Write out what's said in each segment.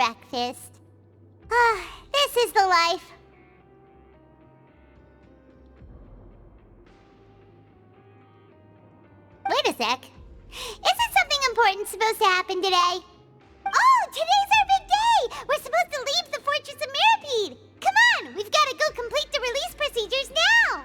breakfast. This is the life. Wait a sec. Isn't something important supposed to happen today? Oh, today's our big day! We're supposed to leave the Fortress of Maripede! Come on, we've got to go complete the release procedures now!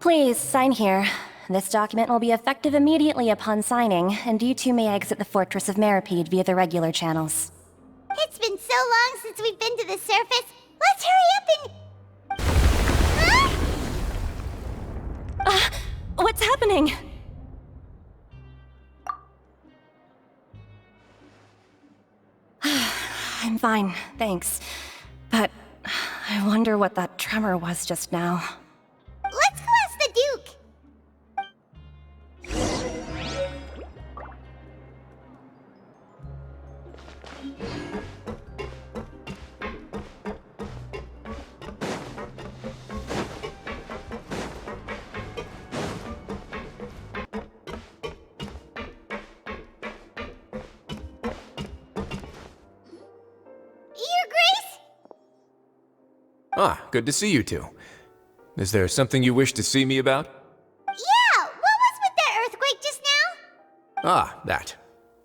Please, sign here. This document will be effective immediately upon signing, and you two may exit the Fortress of Maripede via the regular channels. It's been so long since we've been to the surface. Let's hurry up and... What's happening? I'm fine, thanks. But I wonder what that tremor was just now. Let's go ask the Duke. Your Grace? Ah, good to see you two. Is there something you wish to see me about? Yeah, what was with that earthquake just now? Ah, that.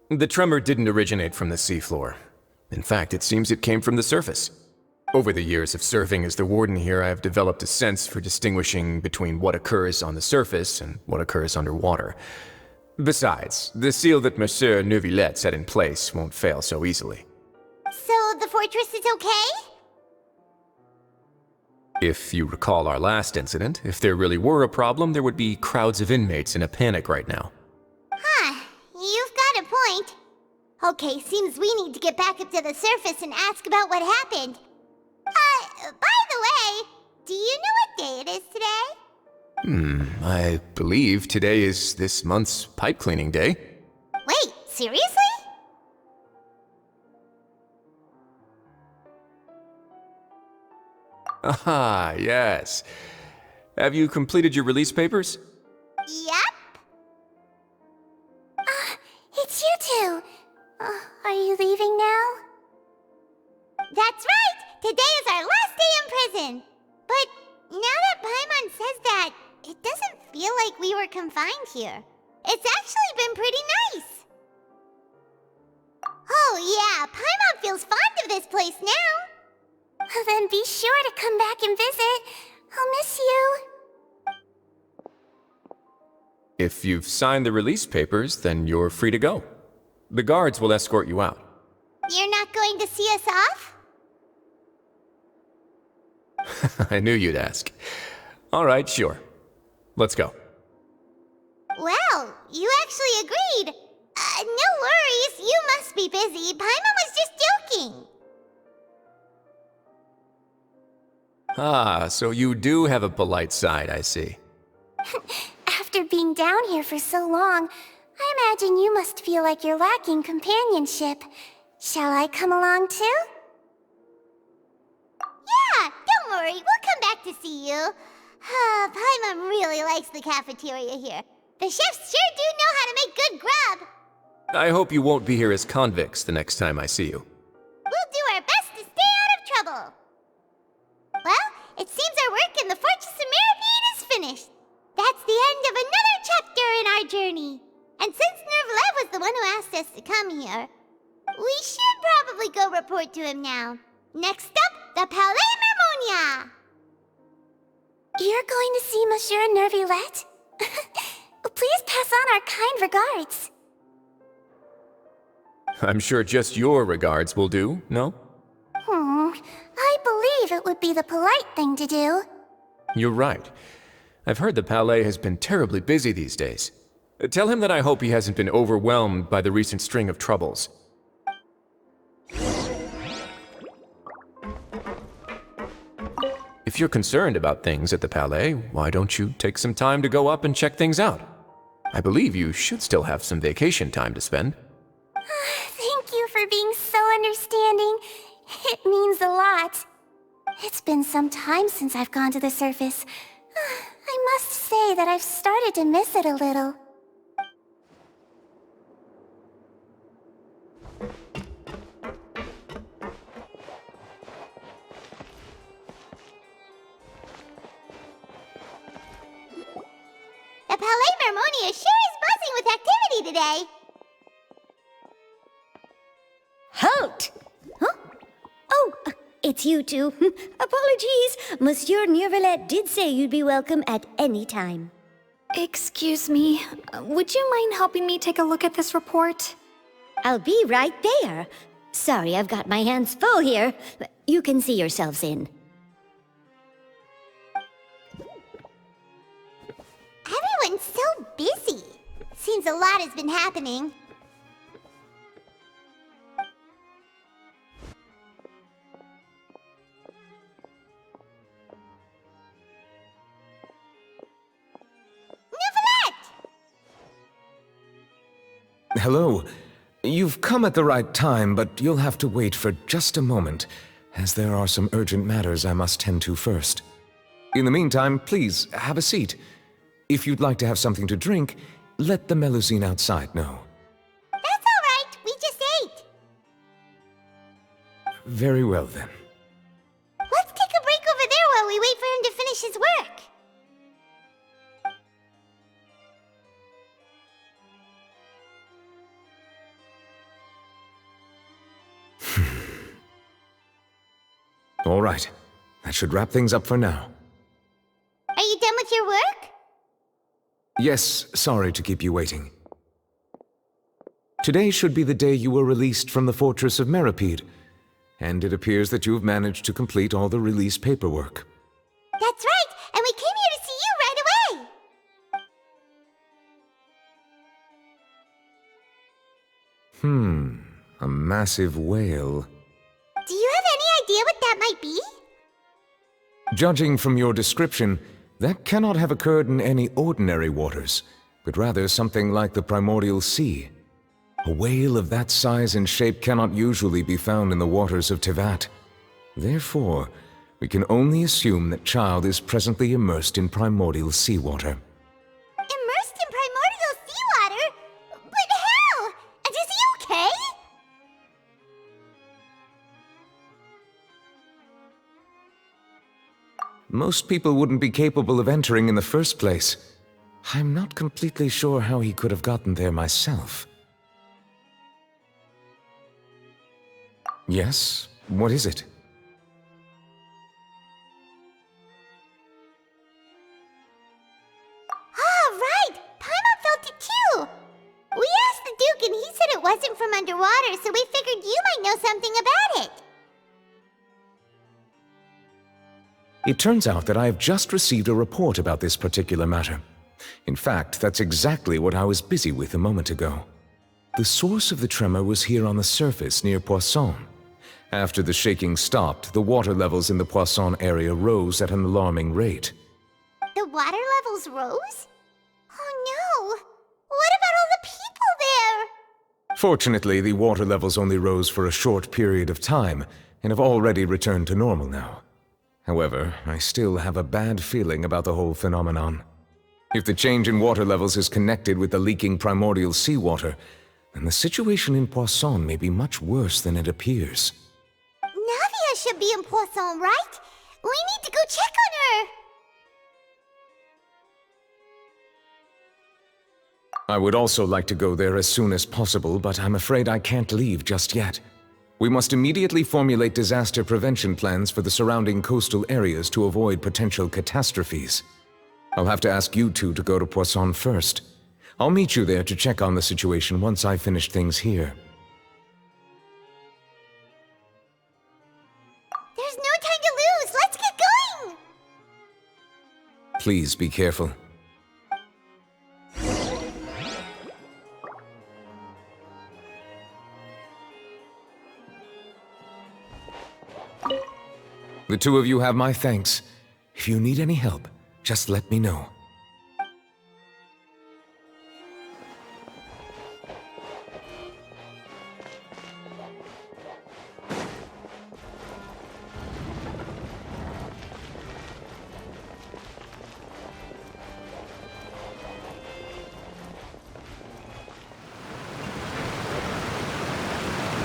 The tremor didn't originate from the seafloor. In fact, it seems it came from the surface. Over the years of serving as the warden here, I have developed a sense for distinguishing between what occurs on the surface and what occurs underwater. Besides, the seal that Monsieur Neuvillette set in place won't fail so easily. So the fortress is okay? If you recall our last incident, if there really were a problem, there would be crowds of inmates in a panic right now. Huh, you've got a point. Okay, seems we need to get back up to the surface and ask about what happened. By the way, do you know what day it is today? I believe today is this month's pipe cleaning day. Wait, seriously? Ah, yes. Have you completed your release papers? Yep. It's you two. Are you leaving now? That's right! Today is our last day in prison! But now that Paimon says that, it doesn't feel like we were confined here. It's actually been pretty nice. Oh yeah, Paimon feels fond of this place now. Then be sure to come back and visit. I'll miss you. If you've signed the release papers, then you're free to go. The guards will escort you out. You're not going to see us off? I knew you'd ask. All right, sure. Let's go. Well, you actually agreed. No worries, you must be busy. Paimon was just joking. Ah, so you do have a polite side, I see. After being down here for so long, I imagine you must feel like you're lacking companionship. Shall I come along too? Yeah, don't worry, we'll come back to see you. Paimon really likes the cafeteria here. The chefs sure do know how to make good grub. I hope you won't be here as convicts the next time I see you. We'll do here. We should probably go report to him now. Next up, the Palais Mermonia! You're going to see Monsieur Nervillette? Please pass on our kind regards. I'm sure just your regards will do, no? I believe it would be the polite thing to do. You're right. I've heard the Palais has been terribly busy these days. Tell him that I hope he hasn't been overwhelmed by the recent string of troubles. If you're concerned about things at the Palais, why don't you take some time to go up and check things out? I believe you should still have some vacation time to spend. Thank you for being so understanding. It means a lot. It's been some time since I've gone to the surface. I must say that I've started to miss it a little. The Palais Mermonia sure is buzzing with activity today. Halt! Huh? Oh, it's you two. Apologies. Monsieur Nervillette did say you'd be welcome at any time. Excuse me, would you mind helping me take a look at this report? I'll be right there. Sorry, I've got my hands full here. You can see yourselves in. Everyone's so busy. Seems a lot has been happening. Hello. You've come at the right time, but you'll have to wait for just a moment, as there are some urgent matters I must tend to first. In the meantime, please, have a seat. If you'd like to have something to drink, let the Melusine outside know. That's all right. We just ate. Very well, then. Let's take a break over there while we wait for him to finish his work. All right. That should wrap things up for now. Are you done with your work? Yes, sorry to keep you waiting. Today should be the day you were released from the Fortress of Meripede, and it appears that you have managed to complete all the release paperwork. That's right, and we came here to see you right away. A massive whale. Do you have any idea what that might be? Judging from your description, that cannot have occurred in any ordinary waters, but rather something like the primordial sea. A whale of that size and shape cannot usually be found in the waters of Tevat. Therefore, we can only assume that Child is presently immersed in primordial seawater. Immersed in primordial seawater? But how? And is he okay? Most people wouldn't be capable of entering in the first place. I'm not completely sure how he could have gotten there myself. Yes? What is it? Ah, right! Paimon felt it too! We asked the Duke and he said it wasn't from underwater, so we figured you might know something about it. It turns out that I have just received a report about this particular matter. In fact, that's exactly what I was busy with a moment ago. The source of the tremor was here on the surface near Poisson. After the shaking stopped, the water levels in the Poisson area rose at an alarming rate. The water levels rose? Oh no! What about all the people there? Fortunately, the water levels only rose for a short period of time and have already returned to normal now. However, I still have a bad feeling about the whole phenomenon. If the change in water levels is connected with the leaking primordial seawater, then the situation in Poisson may be much worse than it appears. Navia should be in Poisson, right? We need to go check on her! I would also like to go there as soon as possible, but I'm afraid I can't leave just yet. We must immediately formulate disaster prevention plans for the surrounding coastal areas to avoid potential catastrophes. I'll have to ask you two to go to Poisson first. I'll meet you there to check on the situation once I finish things here. There's no time to lose! Let's get going! Please be careful. The two of you have my thanks. If you need any help, just let me know.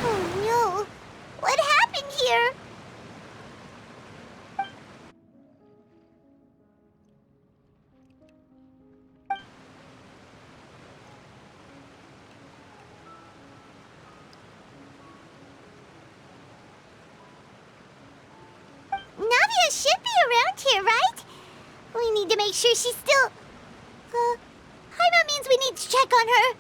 Oh no! What happened here? Navia should be around here, right? We need to make sure she's still... Paimon means we need to check on her.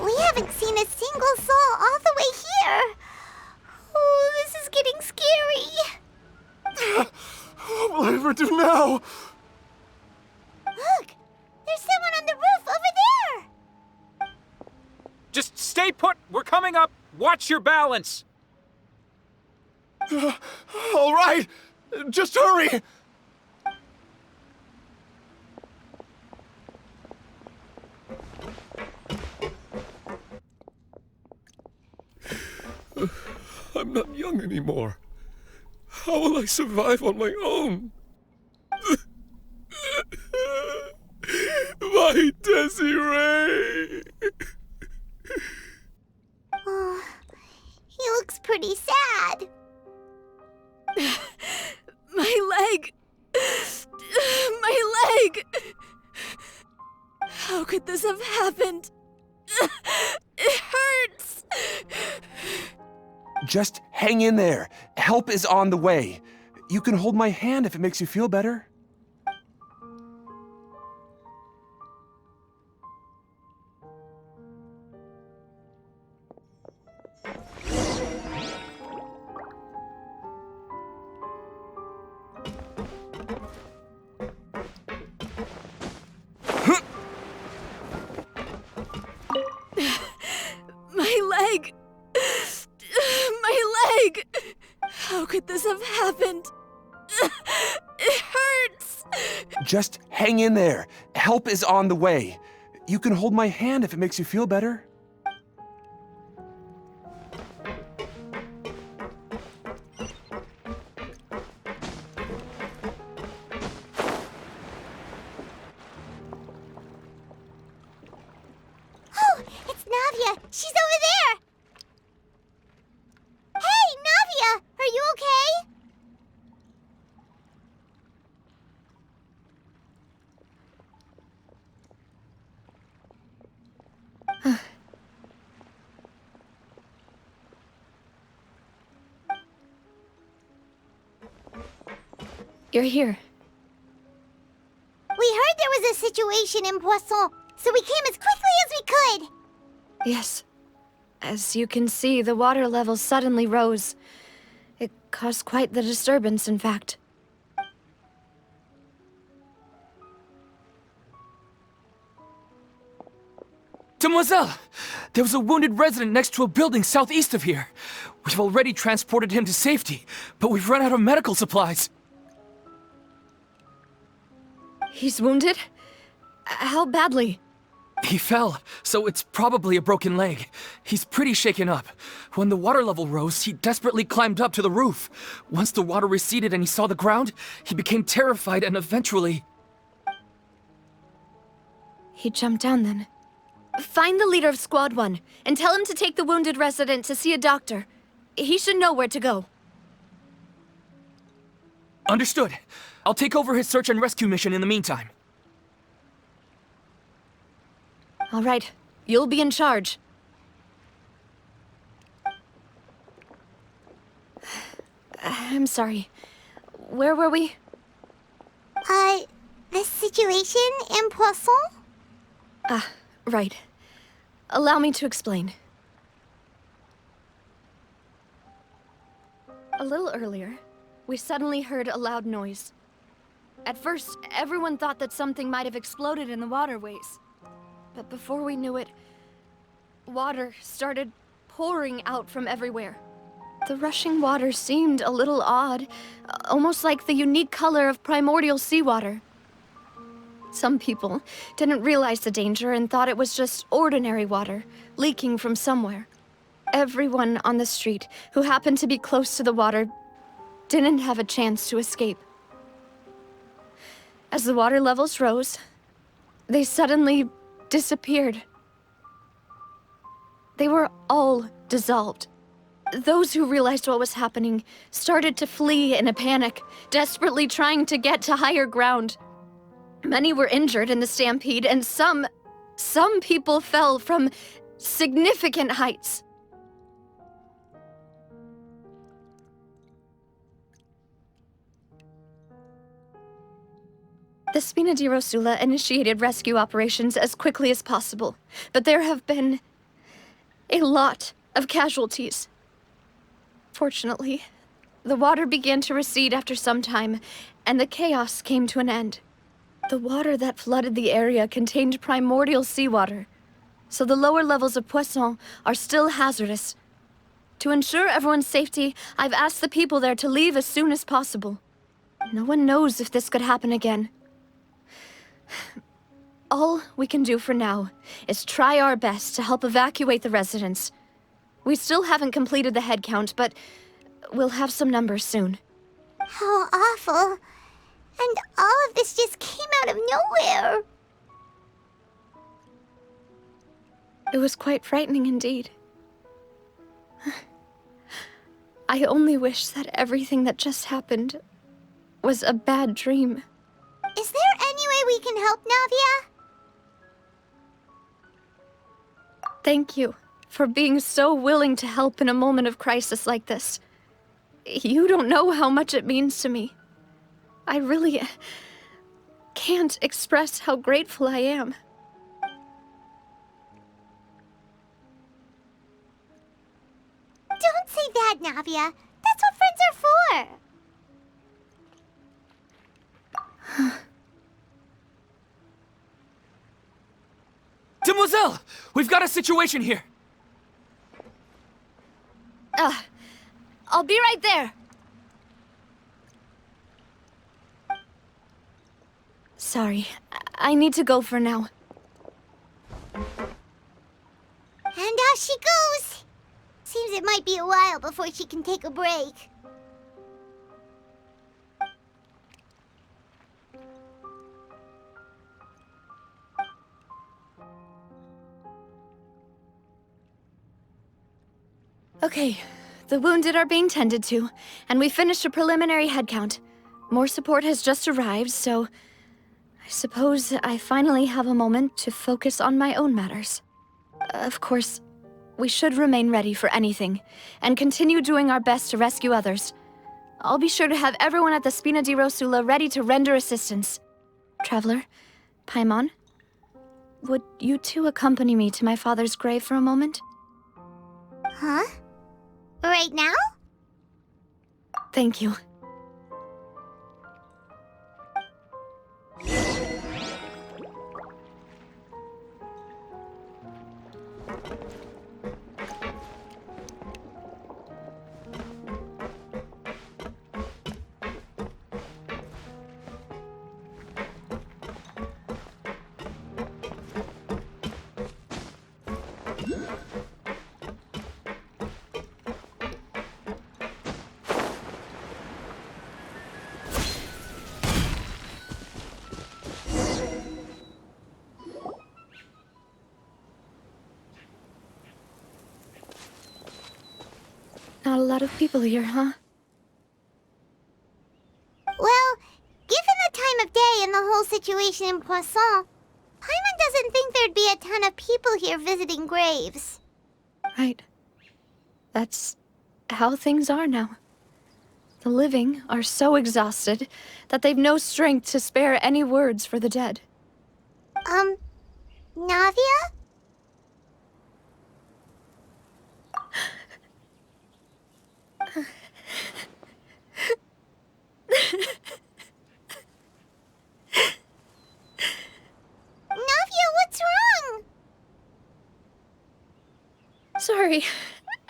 We haven't seen a single soul all the way here. Oh, this is getting scary. What will I ever do now? Look, there's someone on the roof over there. Just stay put! We're coming up! Watch your balance! All right, just hurry! I'm not young anymore. How will I survive on my own? My Desiree! Oh, he looks pretty sad. My leg! My leg! How could this have happened? It hurts! Just hang in there. Help is on the way. You can hold my hand if it makes you feel better. My leg! My leg! How could this have happened? It hurts! Just hang in there. Help is on the way. You can hold my hand if it makes you feel better. Oh, it's Navia. She's over there. Hey, Navia, are you okay? You're here. We heard there was a situation in Poisson, so we came as quickly as we could. Yes. As you can see, the water level suddenly rose. It caused quite the disturbance, in fact. Demoiselle! There was a wounded resident next to a building southeast of here. We've already transported him to safety, but we've run out of medical supplies. He's wounded? How badly? He fell, so it's probably a broken leg. He's pretty shaken up. When the water level rose, he desperately climbed up to the roof. Once the water receded and he saw the ground, he became terrified and eventually... He jumped down then. Find the leader of Squad 1 and tell him to take the wounded resident to see a doctor. He should know where to go. Understood. I'll take over his search and rescue mission in the meantime. All right, you'll be in charge. I'm sorry. Where were we? The situation in Poisson? Ah, right. Allow me to explain. A little earlier, we suddenly heard a loud noise. At first, everyone thought that something might have exploded in the waterways. But before we knew it, water started pouring out from everywhere. The rushing water seemed a little odd, almost like the unique color of primordial seawater. Some people didn't realize the danger and thought it was just ordinary water, leaking from somewhere. Everyone on the street who happened to be close to the water didn't have a chance to escape. As the water levels rose, they suddenly disappeared. They were all dissolved. Those who realized what was happening started to flee in a panic, desperately trying to get to higher ground. Many were injured in the stampede, and some people fell from significant heights. The Spina di Rosula initiated rescue operations as quickly as possible, but there have been a lot of casualties. Fortunately, the water began to recede after some time, and the chaos came to an end. The water that flooded the area contained primordial seawater, so the lower levels of Poisson are still hazardous. To ensure everyone's safety, I've asked the people there to leave as soon as possible. No one knows if this could happen again. All we can do for now is try our best to help evacuate the residents. We still haven't completed the head count, but we'll have some numbers soon. How awful. And all of this just came out of nowhere. It was quite frightening indeed. I only wish that everything that just happened was a bad dream. Is there any way we can help, Navia? Thank you for being so willing to help in a moment of crisis like this. You don't know how much it means to me. I really can't express how grateful I am. Don't say that, Navia. That's what friends are for. Demoiselle! We've got a situation here! I'll be right there. Sorry, I need to go for now. And off she goes. Seems it might be a while before she can take a break. Okay, the wounded are being tended to, and we finished a preliminary head count. More support has just arrived, so I suppose I finally have a moment to focus on my own matters. Of course, we should remain ready for anything, and continue doing our best to rescue others. I'll be sure to have everyone at the Spina di Rosula ready to render assistance. Traveler, Paimon, would you two accompany me to my father's grave for a moment? Huh? Right now? Thank you. lot of people here, huh? Well, given the time of day and the whole situation in Poisson, Paimon doesn't think there'd be a ton of people here visiting graves. Right. That's how things are now. The living are so exhausted that they've no strength to spare any words for the dead. Navia? Navia, what's wrong? Sorry.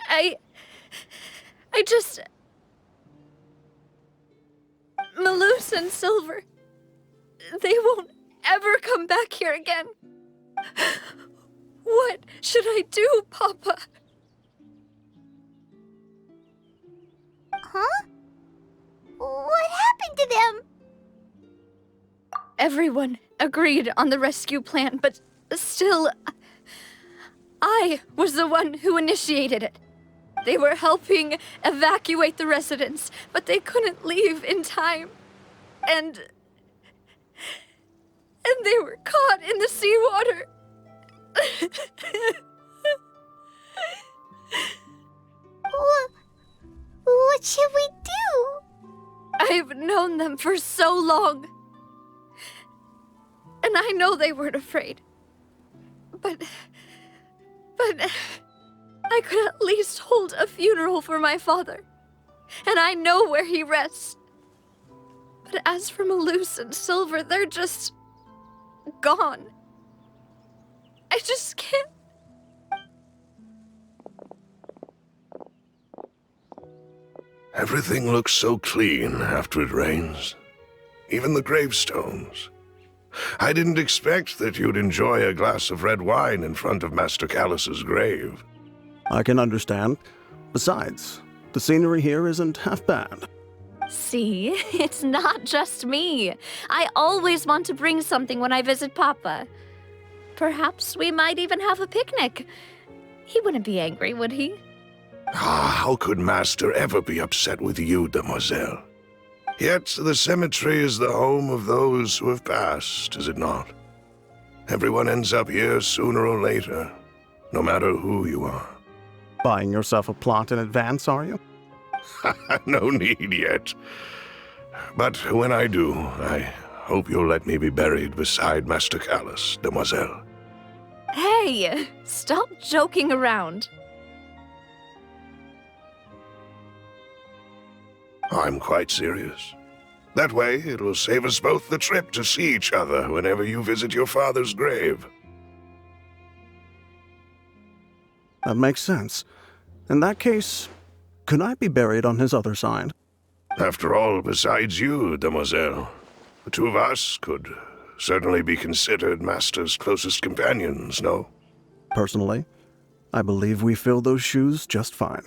I just... Malus and Silver. They won't ever come back here again. What should I do, Papa? Huh? What happened to them? Everyone agreed on the rescue plan, but still, I was the one who initiated it. They were helping evacuate the residents, but they couldn't leave in time. And they were caught in the seawater. What should we do? I've known them for so long. And I know they weren't afraid. But I could at least hold a funeral for my father. And I know where he rests. But as for Malus and Silver, they're just gone. I just can't. Everything looks so clean after it rains. Even the gravestones. I didn't expect that you'd enjoy a glass of red wine in front of Master Callus's grave. I can understand. Besides, the scenery here isn't half bad. See, it's not just me. I always want to bring something when I visit Papa. Perhaps we might even have a picnic. He wouldn't be angry, would he? How could Master ever be upset with you, Demoiselle? Yet the cemetery is the home of those who have passed, is it not? Everyone ends up here sooner or later, no matter who you are. Buying yourself a plot in advance, are you? No need yet. But when I do, I hope you'll let me be buried beside Master Callus, Demoiselle. Hey, stop joking around. I'm quite serious. That way, it will save us both the trip to see each other whenever you visit your father's grave. That makes sense. In that case, could I be buried on his other side? After all, besides you, Demoiselle, the two of us could certainly be considered Master's closest companions, no? Personally, I believe we fill those shoes just fine.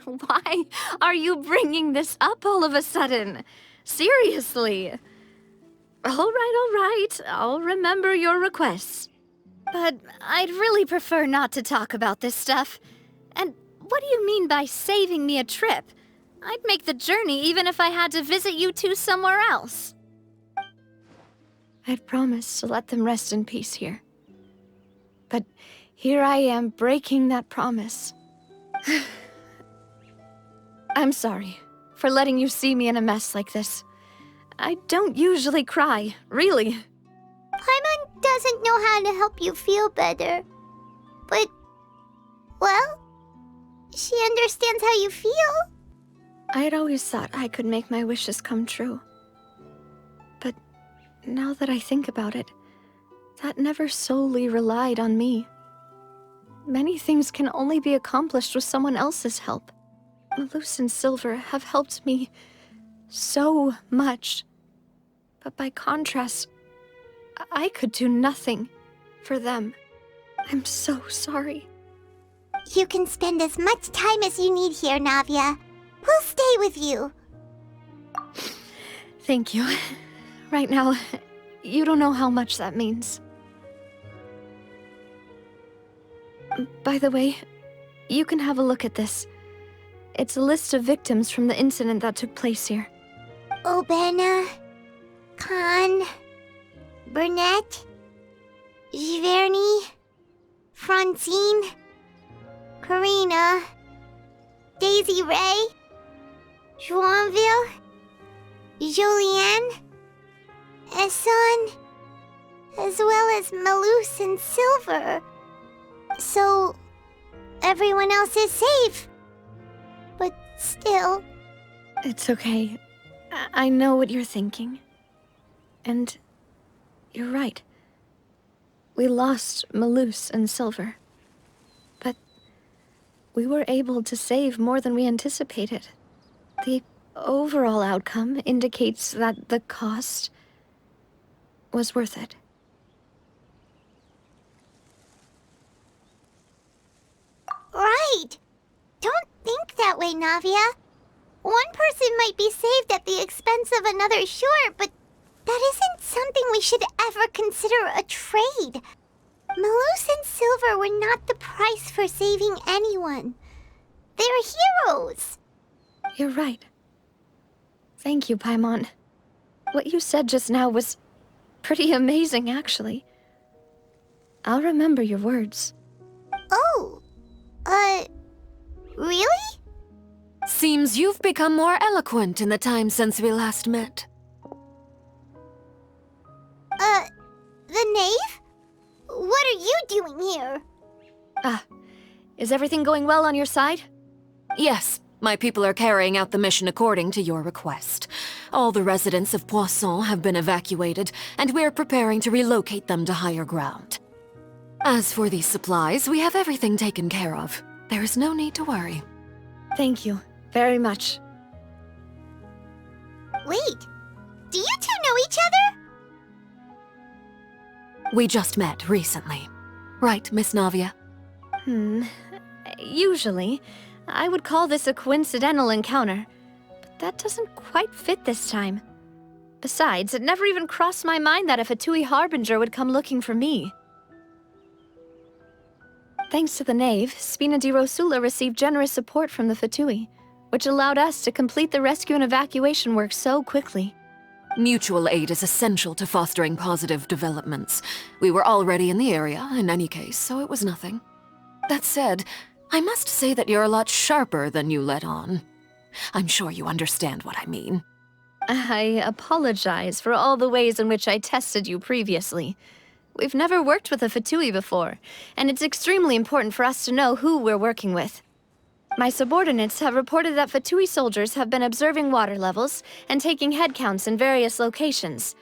Why are you bringing this up all of a sudden? Seriously. All right. I'll remember your requests. But I'd really prefer not to talk about this stuff. And what do you mean by saving me a trip? I'd make the journey even if I had to visit you two somewhere else. I'd promised to let them rest in peace here. But here I am breaking that promise. I'm sorry for letting you see me in a mess like this. I don't usually cry, really. Paimon doesn't know how to help you feel better. But, well, she understands how you feel. I had always thought I could make my wishes come true. But now that I think about it, that never solely relied on me. Many things can only be accomplished with someone else's help. Malus and Silver have helped me so much. But by contrast, I could do nothing for them. I'm so sorry. You can spend as much time as you need here, Navia. We'll stay with you. Thank you. Right now, you don't know how much that means. By the way, you can have a look at this. It's a list of victims from the incident that took place here. Obena, Khan, Burnett, Giverny, Francine, Karina, Daisy Ray, Joinville, Julianne, Esson, as well as Malus and Silver. So, everyone else is safe. But still... It's okay. I know what you're thinking. And you're right. We lost Malus and Silver. But we were able to save more than we anticipated. The overall outcome indicates that the cost was worth it. Right! Don't think that way, Navia. One person might be saved at the expense of another, sure, but that isn't something we should ever consider a trade. Malus and Silver were not the price for saving anyone. They're heroes. You're right. Thank you, Paimon. What you said just now was pretty amazing, actually. I'll remember your words. Oh, really? Seems you've become more eloquent in the time since we last met. The knave? What are you doing here? Is everything going well on your side? Yes, my people are carrying out the mission according to your request. All the residents of Poisson have been evacuated, and we're preparing to relocate them to higher ground. As for these supplies, we have everything taken care of. There is no need to worry. Thank you very much. Wait, do you two know each other? We just met recently. Right, Miss Navia? Usually, I would call this a coincidental encounter, but that doesn't quite fit this time. Besides, it never even crossed my mind that a Fatui Harbinger would come looking for me. Thanks to the knave, Spina di Rosula received generous support from the Fatui, which allowed us to complete the rescue and evacuation work so quickly. Mutual aid is essential to fostering positive developments. We were already in the area, in any case, so it was nothing. That said, I must say that you're a lot sharper than you let on. I'm sure you understand what I mean. I apologize for all the ways in which I tested you previously. We've never worked with a Fatui before, and it's extremely important for us to know who we're working with. My subordinates have reported that Fatui soldiers have been observing water levels and taking head counts in various locations.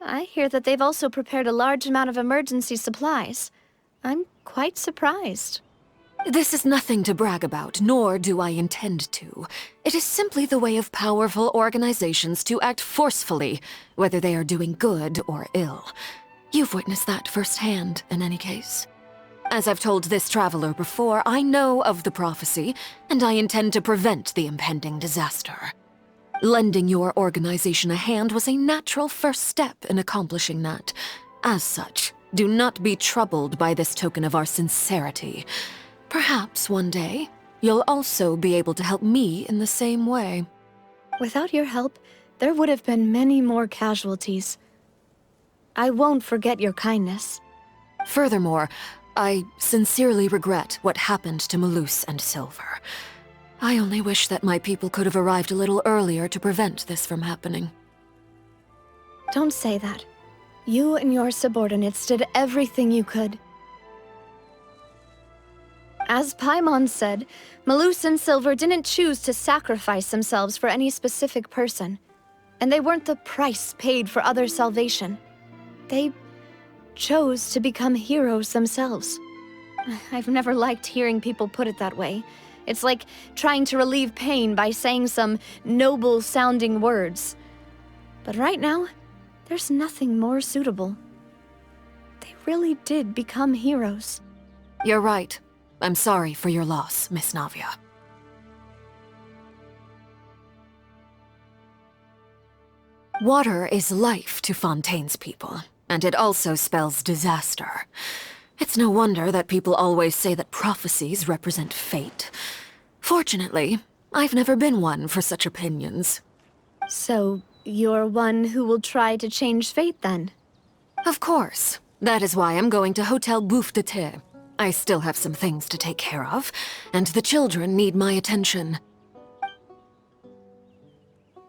I hear that they've also prepared a large amount of emergency supplies. I'm quite surprised. This is nothing to brag about, nor do I intend to. It is simply the way of powerful organizations to act forcefully, whether they are doing good or ill. You've witnessed that firsthand, in any case. As I've told this traveler before, I know of the prophecy, and I intend to prevent the impending disaster. Lending your organization a hand was a natural first step in accomplishing that. As such, do not be troubled by this token of our sincerity. Perhaps one day, you'll also be able to help me in the same way. Without your help, there would have been many more casualties. I won't forget your kindness. Furthermore, I sincerely regret what happened to Malus and Silver. I only wish that my people could have arrived a little earlier to prevent this from happening. Don't say that. You and your subordinates did everything you could. As Paimon said, Malus and Silver didn't choose to sacrifice themselves for any specific person, and they weren't the price paid for other salvation. They chose to become heroes themselves. I've never liked hearing people put it that way. It's like trying to relieve pain by saying some noble-sounding words. But right now, there's nothing more suitable. They really did become heroes. You're right. I'm sorry for your loss, Miss Navia. Water is life to Fontaine's people, and it also spells disaster. It's no wonder that people always say that prophecies represent fate. Fortunately, I've never been one for such opinions. So, you're one who will try to change fate, then? Of course. That is why I'm going to Hotel Bouffe de Thé. I still have some things to take care of, and the children need my attention.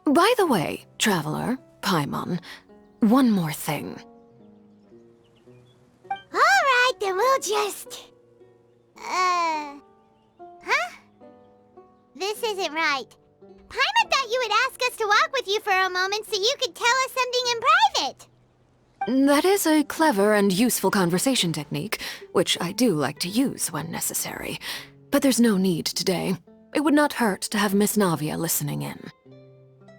By the way, Traveler, Paimon, one more thing. Alright, then we'll just... Huh? This isn't right. Paimon thought you would ask us to walk with you for a moment so you could tell us something in private. That is a clever and useful conversation technique, which I do like to use when necessary. But there's no need today. It would not hurt to have Miss Navia listening in.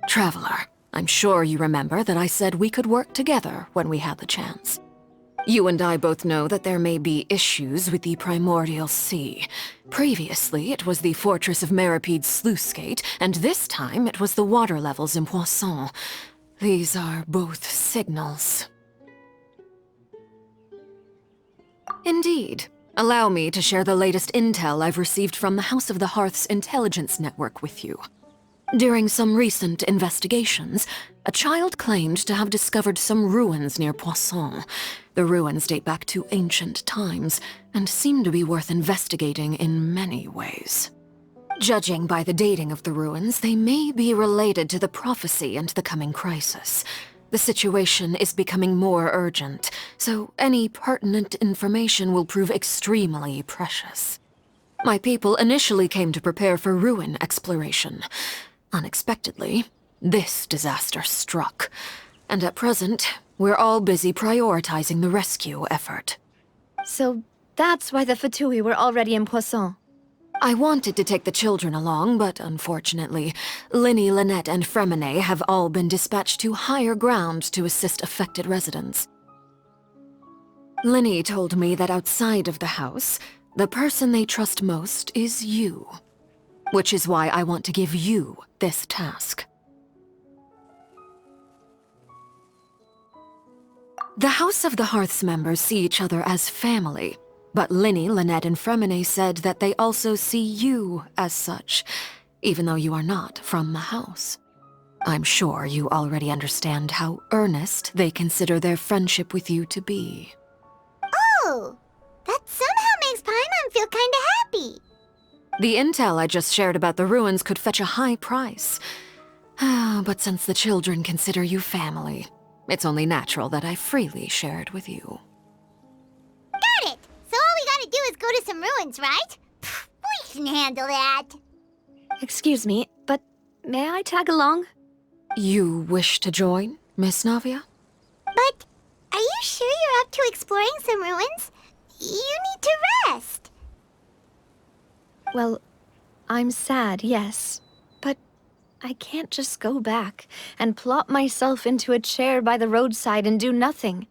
Traveler, I'm sure you remember that I said we could work together when we had the chance. You and I both know that there may be issues with the Primordial Sea. Previously, it was the fortress of Meripede's sluice gate, and this time it was the water levels in Poisson. These are both signals. Indeed. Allow me to share the latest intel I've received from the House of the Hearth's intelligence network with you. During some recent investigations, a child claimed to have discovered some ruins near Poisson. The ruins date back to ancient times, and seem to be worth investigating in many ways. Judging by the dating of the ruins, they may be related to the prophecy and the coming crisis. The situation is becoming more urgent, so any pertinent information will prove extremely precious. My people initially came to prepare for ruin exploration. Unexpectedly, this disaster struck, and at present, we're all busy prioritizing the rescue effort. So that's why the Fatui were already in Poisson. I wanted to take the children along, but unfortunately, Linny, Lynette, and Fremine have all been dispatched to higher ground to assist affected residents. Linny told me that outside of the house, the person they trust most is you. Which is why I want to give you this task. The House of the Hearth's members see each other as family, but Linny, Lynette, and Fremine said that they also see you as such, even though you are not from the house. I'm sure you already understand how earnest they consider their friendship with you to be. Oh, that somehow makes Paimon feel kinda happy. The intel I just shared about the ruins could fetch a high price. But since the children consider you family, it's only natural that I freely share it with you. Got it! So all we gotta do is go to some ruins, right? We can handle that. Excuse me, but may I tag along? You wish to join, Miss Navia? But are you sure you're up to exploring some ruins? You need to rest. Well, I'm sad, yes. But I can't just go back and plop myself into a chair by the roadside and do nothing.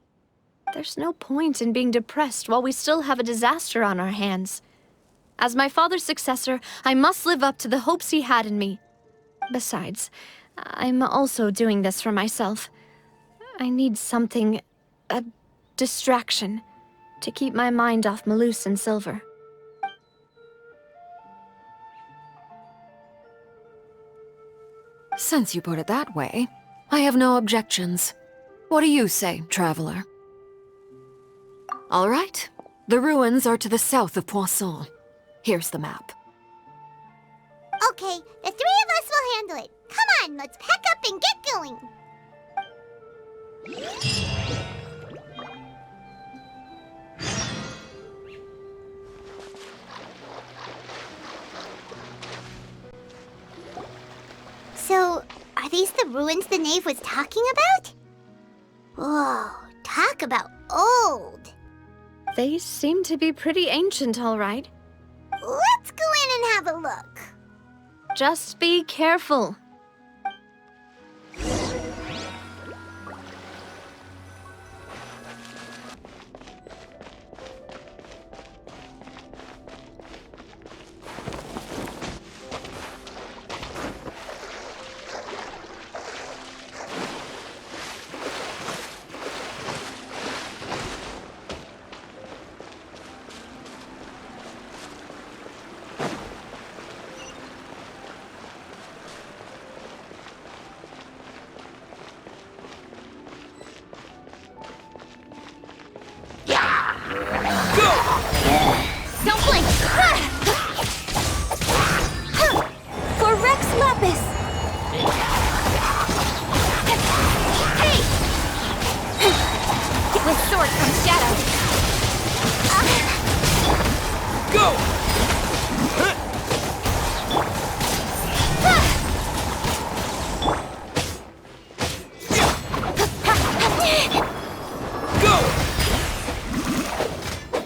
There's no point in being depressed while we still have a disaster on our hands. As my father's successor, I must live up to the hopes he had in me. Besides, I'm also doing this for myself. I need something, a distraction, to keep my mind off Malus and Silver. Since you put it that way, I have no objections. What do you say, Traveler? All right. The ruins are to the south of Poisson. Here's the map. Okay, the three of us will handle it. Come on, let's pack up and get going. So, are these the ruins the knave was talking about? Whoa, talk about old. They seem to be pretty ancient, all right. Let's go in and have a look. Just be careful.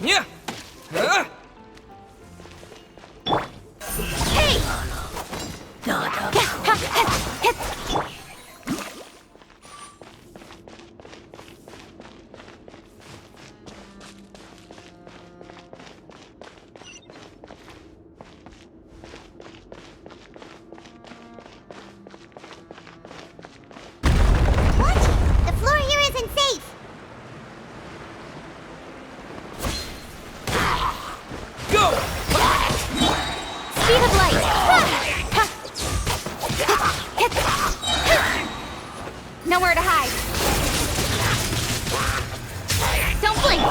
Yeah! The floor here isn't safe. Go! Speed of light! Nowhere to hide. Don't blink!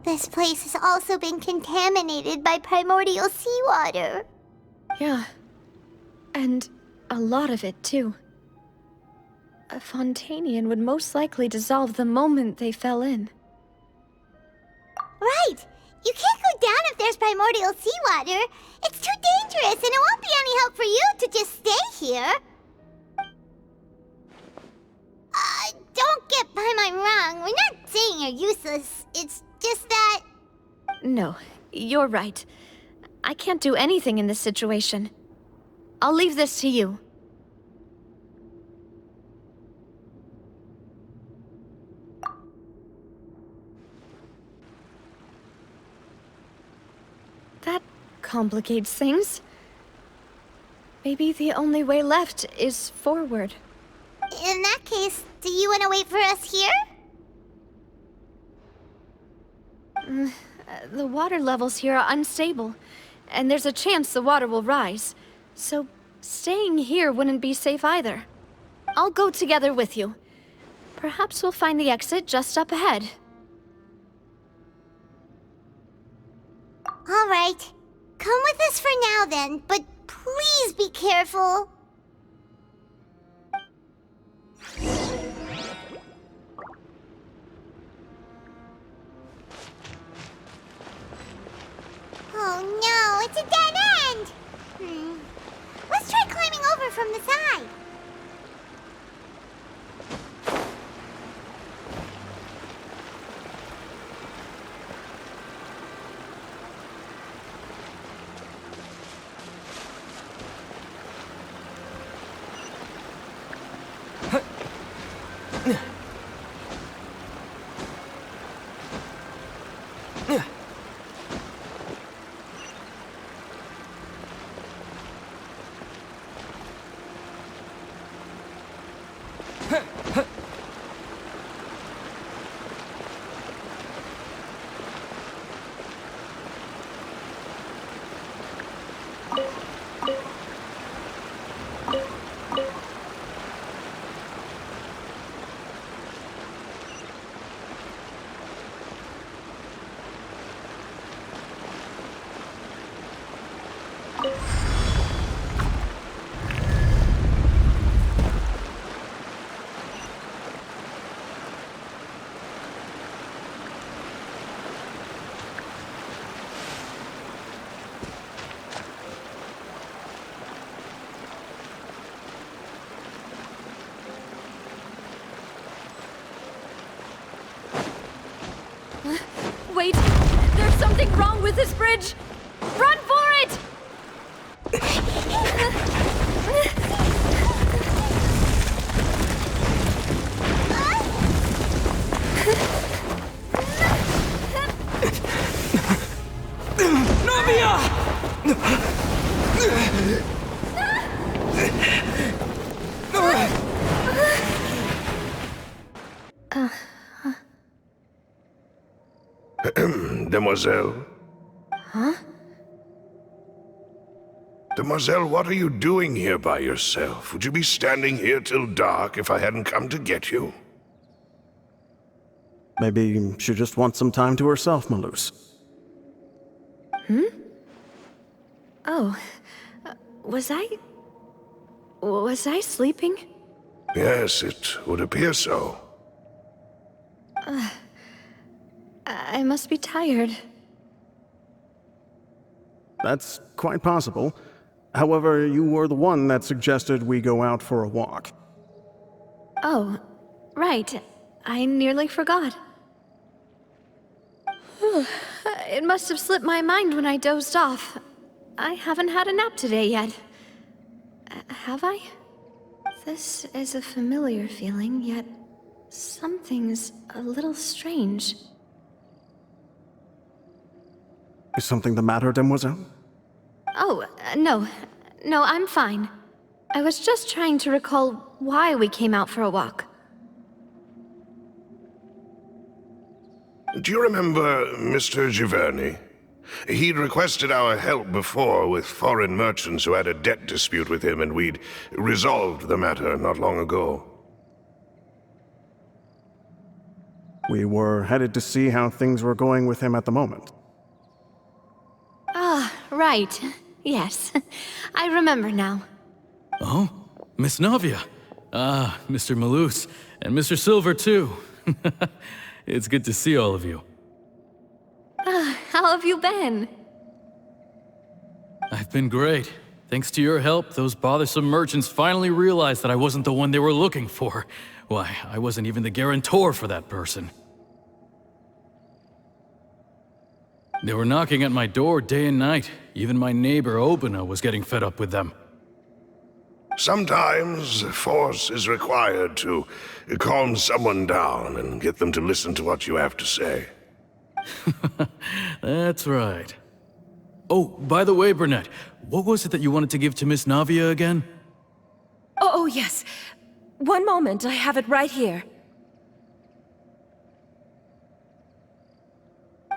This place has also been contaminated by primordial seawater. Yeah. And a lot of it, too. A Fontanian would most likely dissolve the moment they fell in. Right! You can't go down if there's primordial seawater. It's too dangerous, and it won't be any help for you to just stay here. Don't get Paimon wrong. We're not saying you're useless. It's just that... No, you're right. I can't do anything in this situation. I'll leave this to you. That complicates things. Maybe the only way left is forward. In that case, do you want to wait for us here? The water levels here are unstable, and there's a chance the water will rise. So staying here wouldn't be safe either. I'll go together with you. Perhaps we'll find the exit just up ahead. All right. Come with us for now then, but please be careful. Oh no, it's a dead end! Let's try climbing over from the side. With this bridge! Run for it! Demoiselle? Huh? Demoiselle, what are you doing here by yourself? Would you be standing here till dark if I hadn't come to get you? Maybe she just wants some time to herself, Malus. Oh, was I sleeping? Yes, it would appear so. I must be tired. That's quite possible. However, you were the one that suggested we go out for a walk. Oh, right. I nearly forgot. It must have slipped my mind when I dozed off. I haven't had a nap today yet. Have I? This is a familiar feeling, yet something's a little strange. Is something the matter, Demoiselle? Oh, no. No, I'm fine. I was just trying to recall why we came out for a walk. Do you remember Mr. Giverny? He'd requested our help before with foreign merchants who had a debt dispute with him, and we'd resolved the matter not long ago. We were headed to see how things were going with him at the moment. Ah, right. Yes. I remember now. Oh, Miss Navia. Ah, Mr. Malus, and Mr. Silver, too. It's good to see all of you. How have you been? I've been great. Thanks to your help, those bothersome merchants finally realized that I wasn't the one they were looking for. Why, I wasn't even the guarantor for that person. They were knocking at my door day and night. Even my neighbor, Obina, was getting fed up with them. Sometimes force is required to calm someone down and get them to listen to what you have to say. That's right. Oh, by the way, Burnett, what was it that you wanted to give to Miss Navia again? Oh, yes. One moment, I have it right here.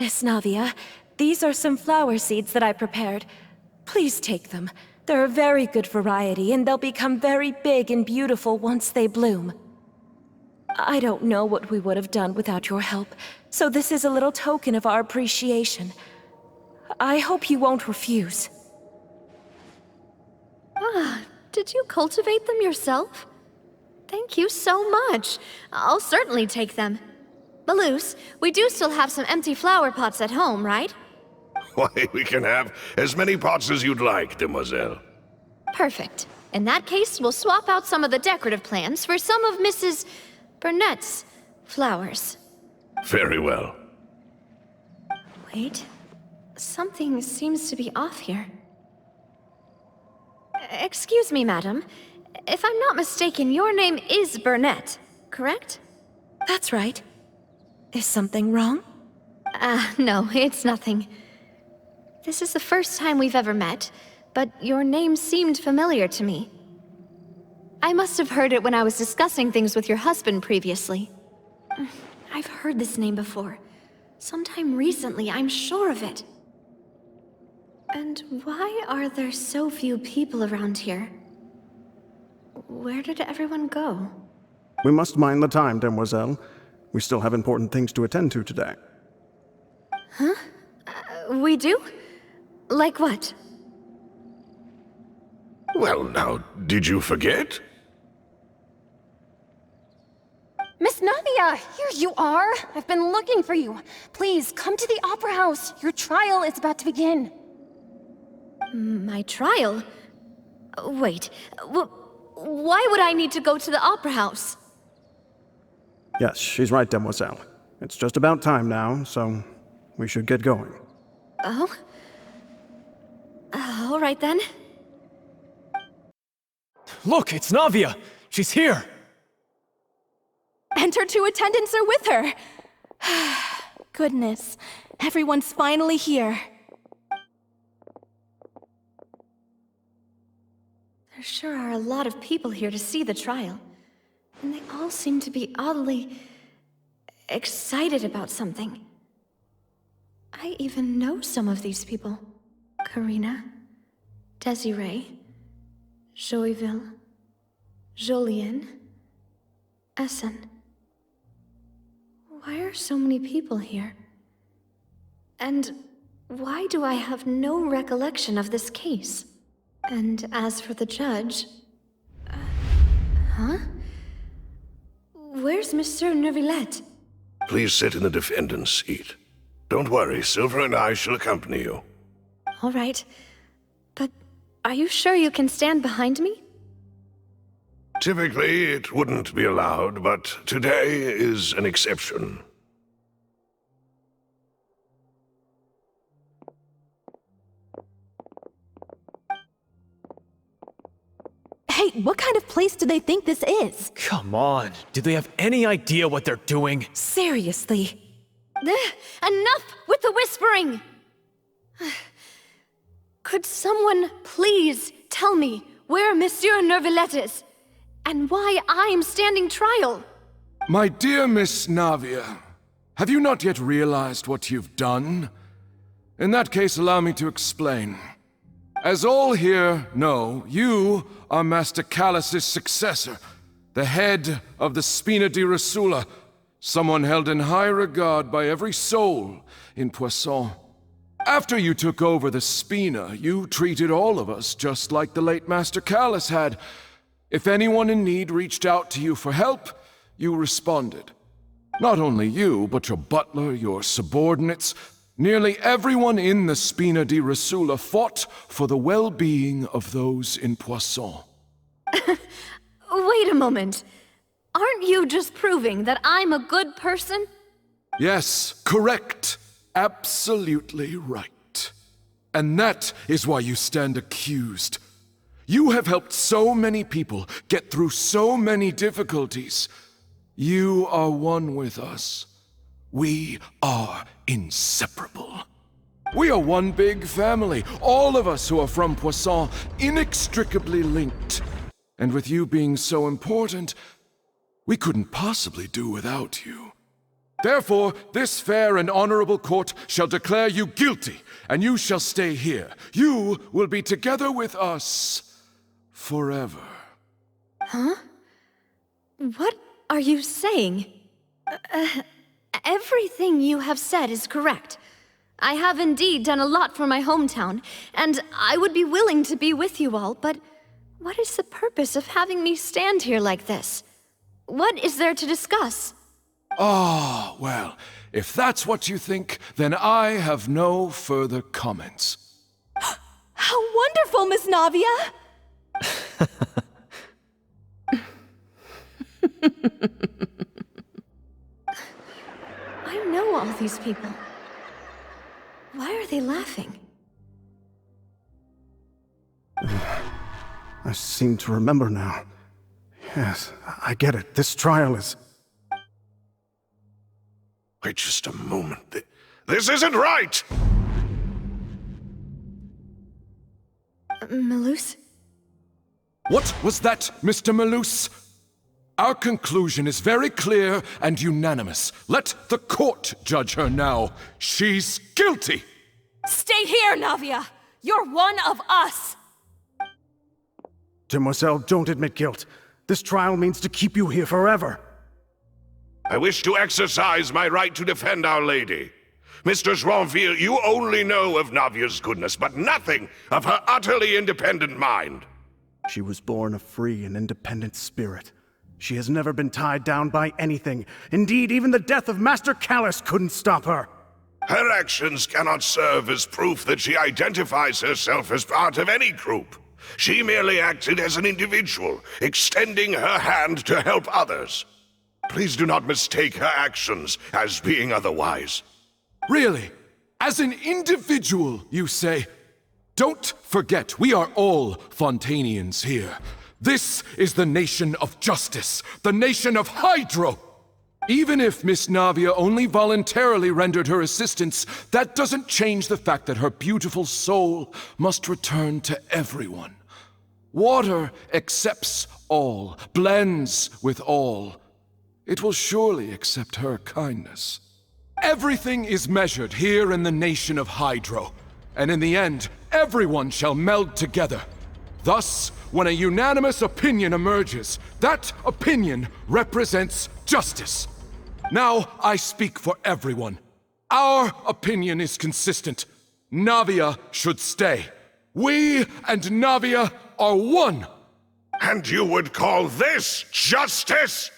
Miss Navia, these are some flower seeds that I prepared. Please take them. They're a very good variety, and they'll become very big and beautiful once they bloom. I don't know what we would have done without your help, so this is a little token of our appreciation. I hope you won't refuse. Ah, did you cultivate them yourself? Thank you so much. I'll certainly take them. Malus, we do still have some empty flower pots at home, right? Why, we can have as many pots as you'd like, Demoiselle. Perfect. In that case, we'll swap out some of the decorative plants for some of Mrs. Burnett's flowers. Very well. Wait. Something seems to be off here. Excuse me, madam. If I'm not mistaken, your name is Burnett, correct? That's right. Is something wrong? No, it's nothing. This is the first time we've ever met, but your name seemed familiar to me. I must have heard it when I was discussing things with your husband previously. I've heard this name before. Sometime recently, I'm sure of it. And why are there so few people around here? Where did everyone go? We must mind the time, Demoiselle. We still have important things to attend to today. Huh? We do? Like what? Well, now, did you forget? Miss Navia, here you are! I've been looking for you. Please, come to the Opera House. Your trial is about to begin. My trial? Wait, why would I need to go to the Opera House? Yes, she's right, Demoiselle. It's just about time now, so we should get going. Oh? All right then. Look, it's Navia! She's here! And her two attendants are with her! Goodness, everyone's finally here. There sure are a lot of people here to see the trial. And they all seem to be oddly excited about something. I even know some of these people. Karina, Desiree, Joyville, Jolien, Essen. Why are so many people here? And why do I have no recollection of this case? And as for the judge... huh? Where's Monsieur Neuvillette? Please sit in the defendant's seat. Don't worry, Silver and I shall accompany you. All right. But are you sure you can stand behind me? Typically, it wouldn't be allowed, but today is an exception. Hey, what kind of place do they think this is? Come on, do they have any idea what they're doing? Seriously. Enough with the whispering! Could someone please tell me where Monsieur Neuvillette is? And why I'm standing trial? My dear Miss Navia, have you not yet realized what you've done? In that case, allow me to explain. As all here know, you are Master Callus's successor, the head of the Spina di Rosula, someone held in high regard by every soul in Poisson. After you took over the Spina, you treated all of us just like the late Master Callus had. If anyone in need reached out to you for help, you responded. Not only you, but your butler, your subordinates, nearly everyone in the Spina di Rosula fought for the well-being of those in Poisson. Wait a moment. Aren't you just proving that I'm a good person? Yes, correct. Absolutely right. And that is why you stand accused. You have helped so many people get through so many difficulties. You are one with us. We are inseparable. We are one big family, all of us who are from Poisson, inextricably linked. And with you being so important, we couldn't possibly do without you. Therefore, this fair and honorable court shall declare you guilty, and you shall stay here. You will be together with us forever. Huh? What are you saying? Everything you have said is correct. I have indeed done a lot for my hometown, and I would be willing to be with you all, but what is the purpose of having me stand here like this? What is there to discuss? Ah, well, if that's what you think, then I have no further comments. How wonderful, Miss Navia! I know all these people. Why are they laughing? I seem to remember now. Yes, I get it. This trial is... Wait just a moment. This isn't right! Malus? What was that, Mr. Malus? Our conclusion is very clear and unanimous. Let the court judge her now. She's guilty! Stay here, Navia! You're one of us! Demoiselle, don't admit guilt. This trial means to keep you here forever. I wish to exercise my right to defend Our Lady. Mr. Joinville, you only know of Navia's goodness, but nothing of her utterly independent mind. She was born a free and independent spirit. She has never been tied down by anything. Indeed, even the death of Master Callus couldn't stop her. Her actions cannot serve as proof that she identifies herself as part of any group. She merely acted as an individual, extending her hand to help others. Please do not mistake her actions as being otherwise. Really? As an individual, you say. Don't forget, we are all Fontanians here. This is the nation of justice, the nation of Hydro. Even if Miss Navia only voluntarily rendered her assistance, that doesn't change the fact that her beautiful soul must return to everyone. Water accepts all, blends with all. It will surely accept her kindness. Everything is measured here in the nation of Hydro, and in the end, everyone shall meld together. Thus, when a unanimous opinion emerges, that opinion represents justice. Now I speak for everyone. Our opinion is consistent. Navia should stay. We and Navia are one. And you would call this justice?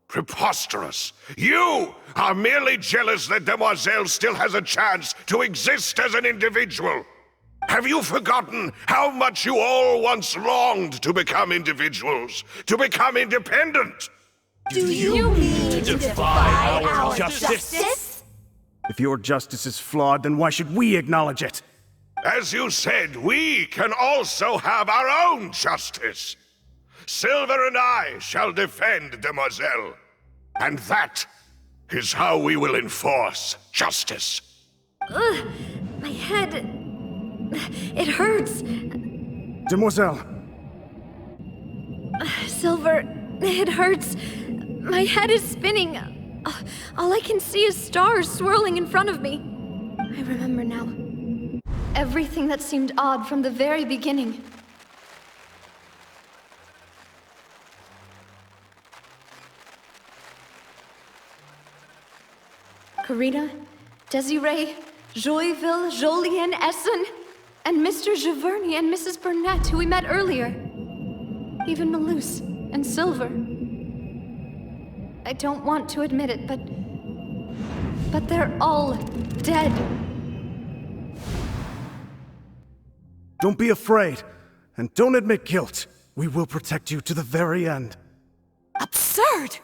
Preposterous. You are merely jealous that Demoiselle still has a chance to exist as an individual. Have you forgotten how much you all once longed to become individuals, to become independent? Do you mean to defy our justice? If your justice is flawed, then why should we acknowledge it? As you said, we can also have our own justice. Silver and I shall defend Demoiselle. And that is how we will enforce justice. Ugh, my head... It hurts. Demoiselle. Silver, it hurts. My head is spinning. All I can see is stars swirling in front of me. I remember now. Everything that seemed odd from the very beginning. Karina, Desiree, Joyville, Jolien, Essen, and Mr. Giverny and Mrs. Burnett, who we met earlier. Even Malus and Silver. I don't want to admit it, but they're all dead. Don't be afraid, and don't admit guilt. We will protect you to the very end. Absurd!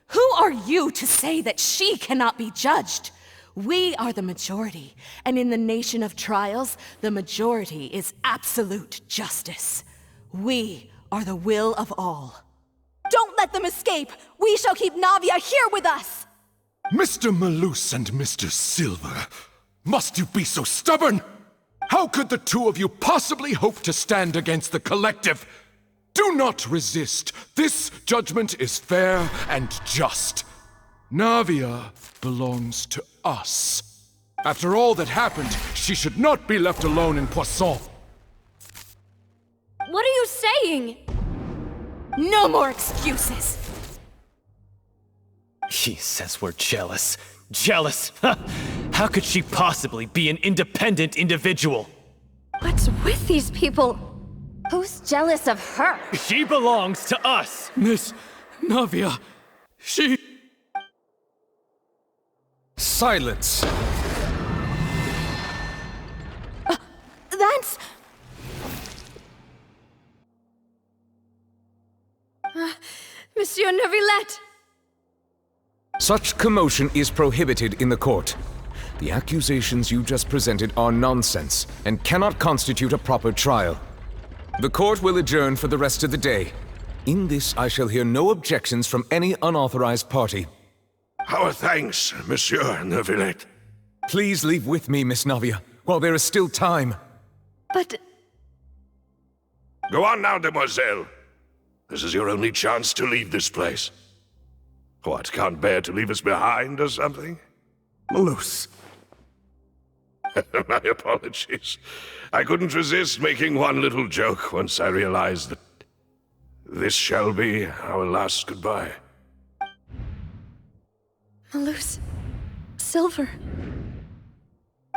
Who are you to say that she cannot be judged? We are the majority, and in the nation of trials, the majority is absolute justice. We are the will of all. Don't let them escape! We shall keep Navia here with us! Mr. Malus and Mr. Silver, must you be so stubborn? How could the two of you possibly hope to stand against the collective? Do not resist. This judgment is fair and just. Navia belongs to us. After all that happened, she should not be left alone in Poisson. What are you saying? No more excuses! He says we're jealous. Jealous? How could she possibly be an independent individual? What's with these people? Who's jealous of her? She belongs to us! Miss Navia, she... Silence! That's... Monsieur Neuvillette! Such commotion is prohibited in the court. The accusations you just presented are nonsense and cannot constitute a proper trial. The court will adjourn for the rest of the day. In this, I shall hear no objections from any unauthorized party. Our thanks, Monsieur Neuvillette. Please leave with me, Miss Navia, while there is still time. But... Go on now, Demoiselle. This is your only chance to leave this place. What, can't bear to leave us behind or something? Malus. My apologies. I couldn't resist making one little joke once I realized that this shall be our last goodbye. Malus... Silver...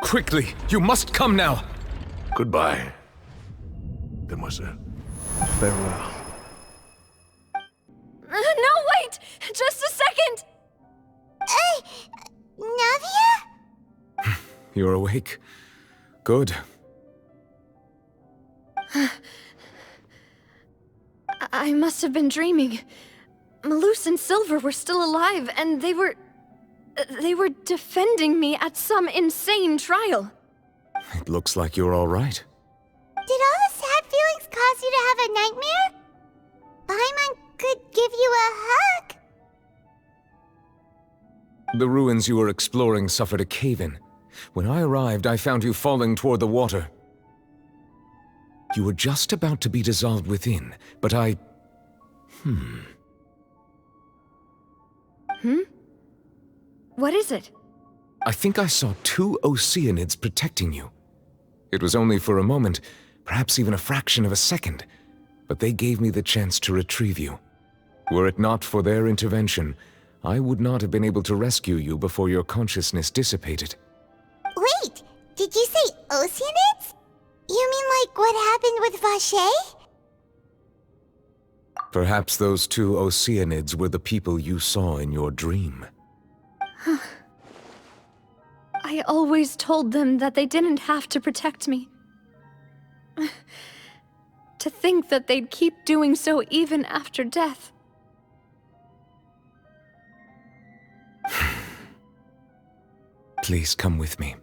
Quickly, you must come now! Goodbye, Demoiselle. Farewell. No, wait! Just a second! Navia? You're awake. Good. I must have been dreaming. Malus and Silver were still alive, and they were They were defending me at some insane trial. It looks like you're all right. Did all the sad feelings cause you to have a nightmare? Paimon could give you a hug. The ruins you were exploring suffered a cave-in. When I arrived, I found you falling toward the water. You were just about to be dissolved within, but I... What is it? I think I saw 2 Oceanids protecting you. It was only for a moment, perhaps even a fraction of a second, but they gave me the chance to retrieve you. Were it not for their intervention, I would not have been able to rescue you before your consciousness dissipated. Wait, did you say Oceanids? You mean like what happened with Vache? Perhaps those 2 Oceanids were the people you saw in your dream. I always told them that they didn't have to protect me. To think that they'd keep doing so even after death. Please come with me.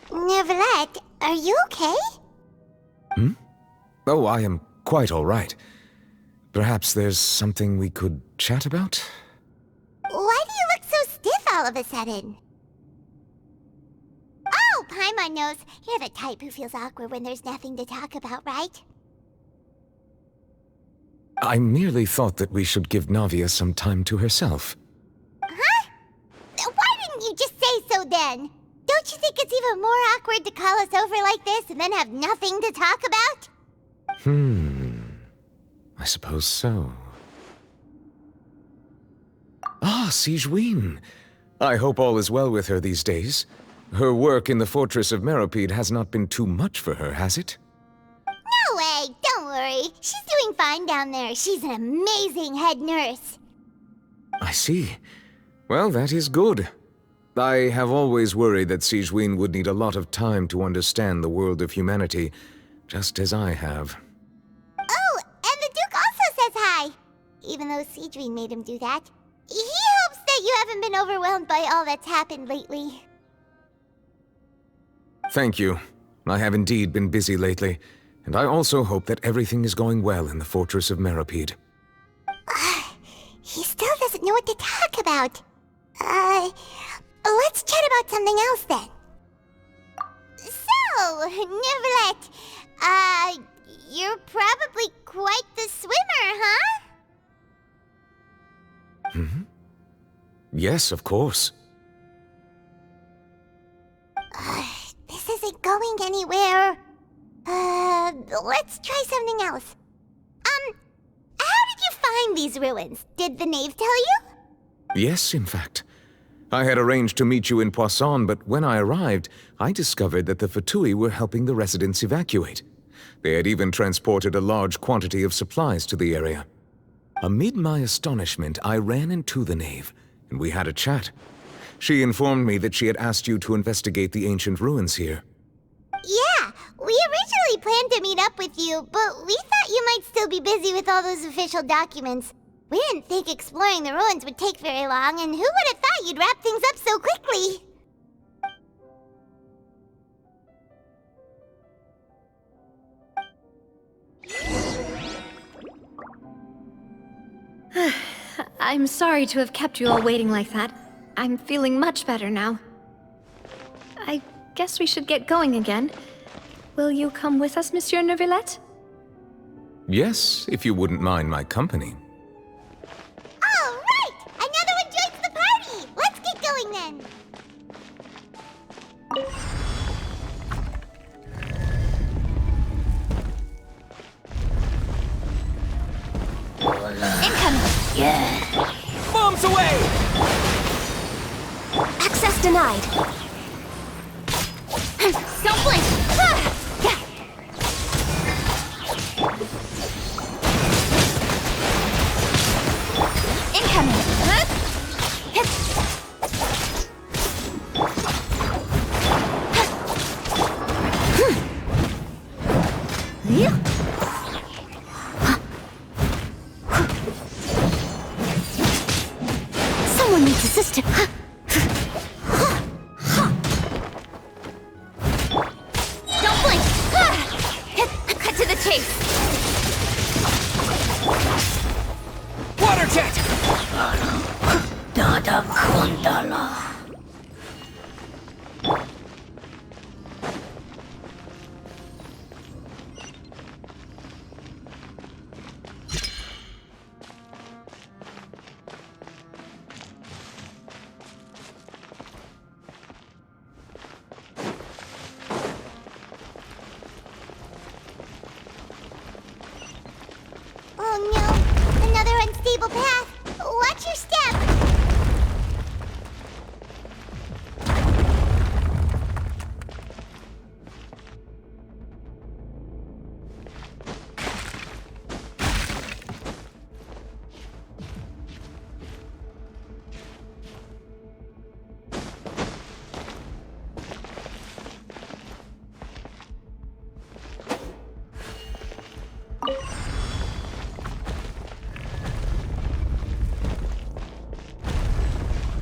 Neuvillette, are you okay? Oh, I am quite all right. Perhaps there's something we could chat about? Why do you look so stiff all of a sudden? Oh, Paimon knows. You're the type who feels awkward when there's nothing to talk about, right? I merely thought that we should give Navia some time to herself. Huh? Why didn't you just say so then? Don't you think it's even more awkward to call us over like this and then have nothing to talk about? I suppose so. Ah, Sigewinne. I hope all is well with her these days. Her work in the Fortress of Meropide has not been too much for her, has it? No way, don't worry. She's doing fine down there. She's an amazing head nurse. I see. Well, that is good. I have always worried that Sigewinne would need a lot of time to understand the world of humanity, just as I have. Oh, and the Duke also says hi. Even though Sigewinne made him do that. He hopes that you haven't been overwhelmed by all that's happened lately. Thank you. I have indeed been busy lately, and I also hope that everything is going well in the Fortress of Meropide. He still doesn't know what to talk about. Let's chat about something else then. So, Neuvillette, you're probably quite the swimmer, huh? Yes, of course. This isn't going anywhere. Let's try something else. How did you find these ruins? Did the knave tell you? Yes, in fact. I had arranged to meet you in Poisson, but when I arrived, I discovered that the Fatui were helping the residents evacuate. They had even transported a large quantity of supplies to the area. Amid my astonishment, I ran into the knave, and we had a chat. She informed me that she had asked you to investigate the ancient ruins here. Yeah, we originally planned to meet up with you, but we thought you might still be busy with all those official documents. We didn't think exploring the ruins would take very long, and who would have thought you'd wrap things up so quickly? I'm sorry to have kept you all waiting like that. I'm feeling much better now. I guess we should get going again. Will you come with us, Monsieur Neuvillette? Yes, if you wouldn't mind my company. All right! Another one joins the party! Let's get going then! Incoming! Yeah! Bombs away! Access denied. Don't blink! Incoming! This is to... Don't blink! Cut to the chase! Water jet! Dada Kundala. Oh no! Another unstable path! Watch your step!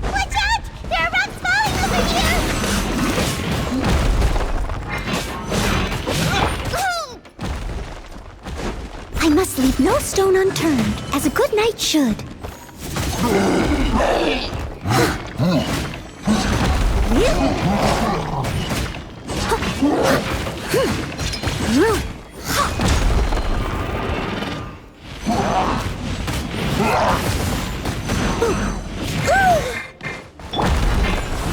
Watch out! There are rocks falling over here! I must leave no stone unturned, as a good knight should.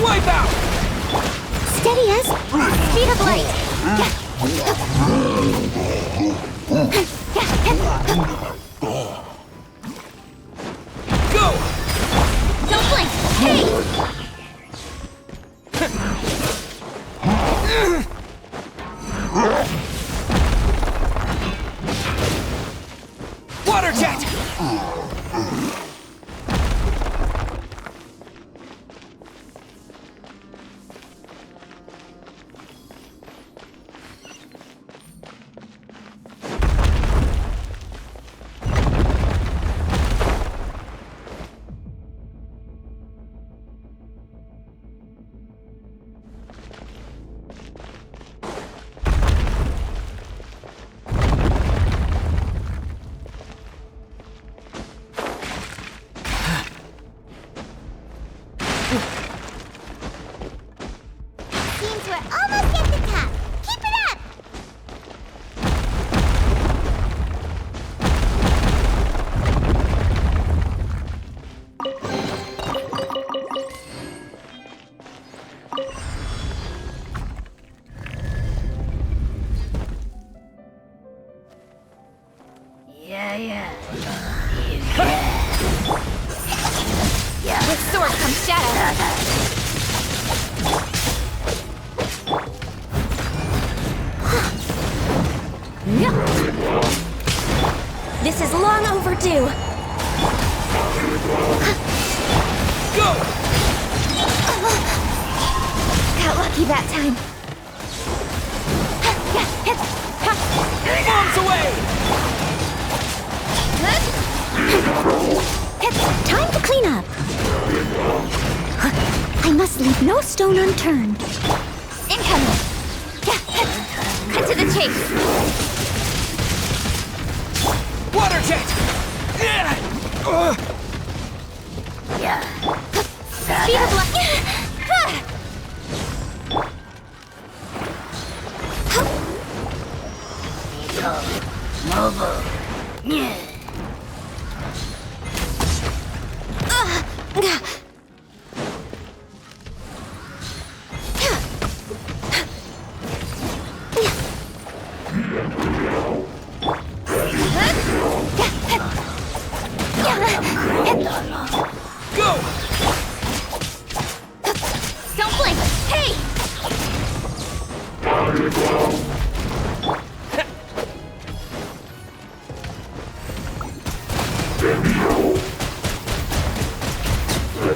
Wipe out! Steady as... Speed of light! Go! Don't blink! Hey! Water jet! Seems we're almost at the top. Keep it up! With sword comes shadow. This is long overdue. Go! Got lucky that time. Bombs away! Time to clean up. I must leave no stone unturned. Incoming! Cut to the chase! Water jet! Speed of light! Go! Don't blink! Hey!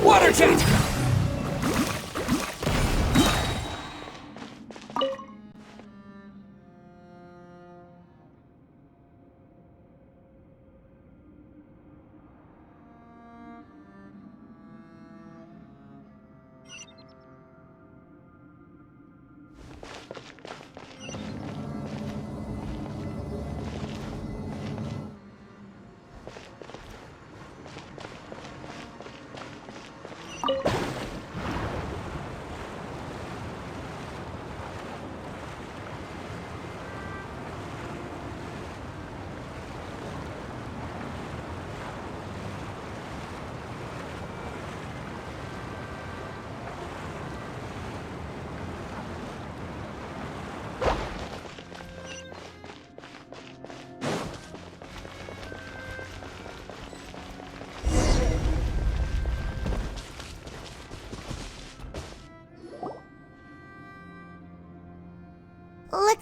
Water jet!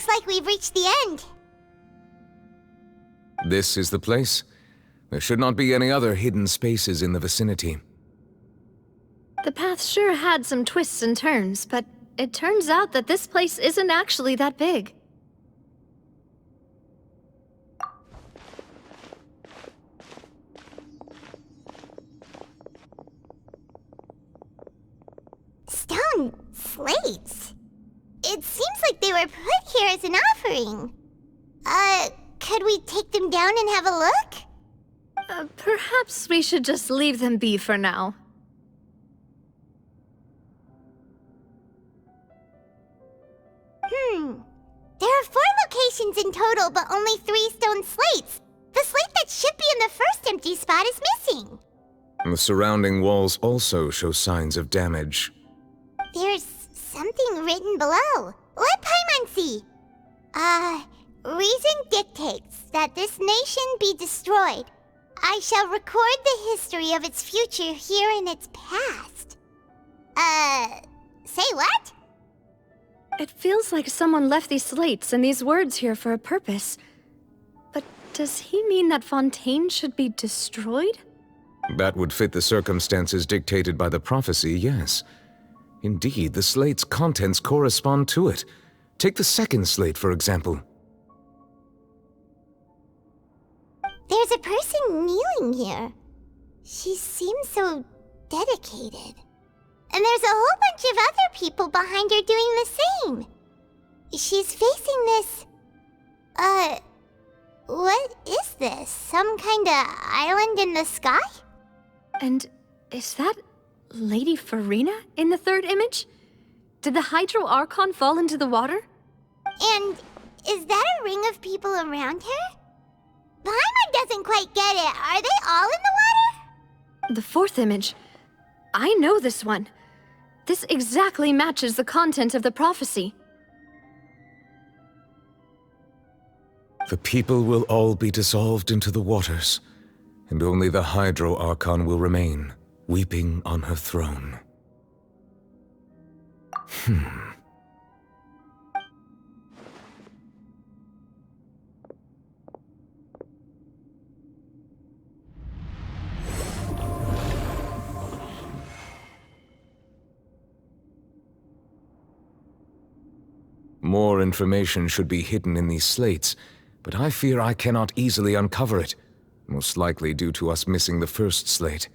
Looks like we've reached the end. This is the place? There should not be any other hidden spaces in the vicinity. The path sure had some twists and turns, but it turns out that this place isn't actually that big. Stone slates? It seems like they were put here as an offering. Could we take them down and have a look? Perhaps we should just leave them be for now. There are 4 locations in total, but only 3 stone slates. The slate that should be in the first empty spot is missing. The surrounding walls also show signs of damage. There's something written below. Let Paimon see. Reason dictates that this nation be destroyed. I shall record the history of its future here in its past. Say what? It feels like someone left these slates and these words here for a purpose. But does he mean that Fontaine should be destroyed? That would fit the circumstances dictated by the prophecy, yes. Indeed, the slate's contents correspond to it. Take the second slate, for example. There's a person kneeling here. She seems so dedicated. And there's a whole bunch of other people behind her doing the same. She's facing this... what is this? Some kind of island in the sky? And is that Lady Farina in the third image? Did the Hydro Archon fall into the water? And is that a ring of people around her? Paimon doesn't quite get it. Are they all in the water? The fourth image. I know this one. This exactly matches the content of the prophecy. The people will all be dissolved into the waters, and only the Hydro Archon will remain, weeping on her throne. More information should be hidden in these slates, but I fear I cannot easily uncover it, most likely due to us missing the first slate.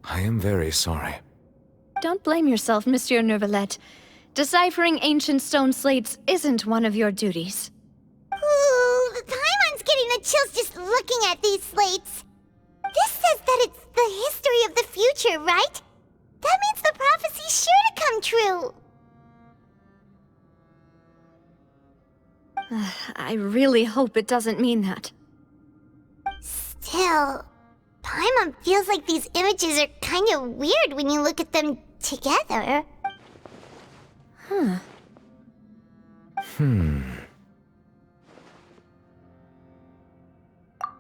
I am very sorry. Don't blame yourself, Monsieur Neuvillette. Deciphering ancient stone slates isn't one of your duties. Ooh, Paimon's getting the chills just looking at these slates. This says that it's the history of the future, right? That means the prophecy's sure to come true. I really hope it doesn't mean that. Still, Paimon feels like these images are kind of weird when you look at them together.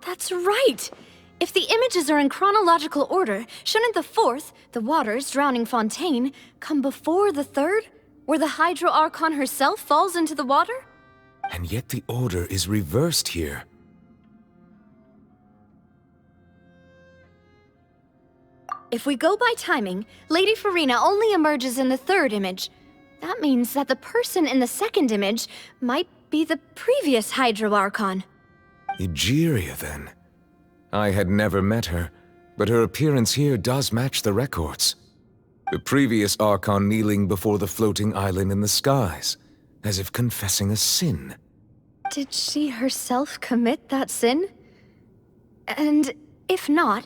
That's right! If the images are in chronological order, shouldn't the fourth, the waters drowning Fontaine, come before the third, where the Hydro Archon herself falls into the water? And yet the order is reversed here. If we go by timing, Lady Farina only emerges in the third image. That means that the person in the second image might be the previous Hydro Archon. Egeria, then. I had never met her, but her appearance here does match the records. The previous Archon kneeling before the floating island in the skies, as if confessing a sin. Did she herself commit that sin? And if not,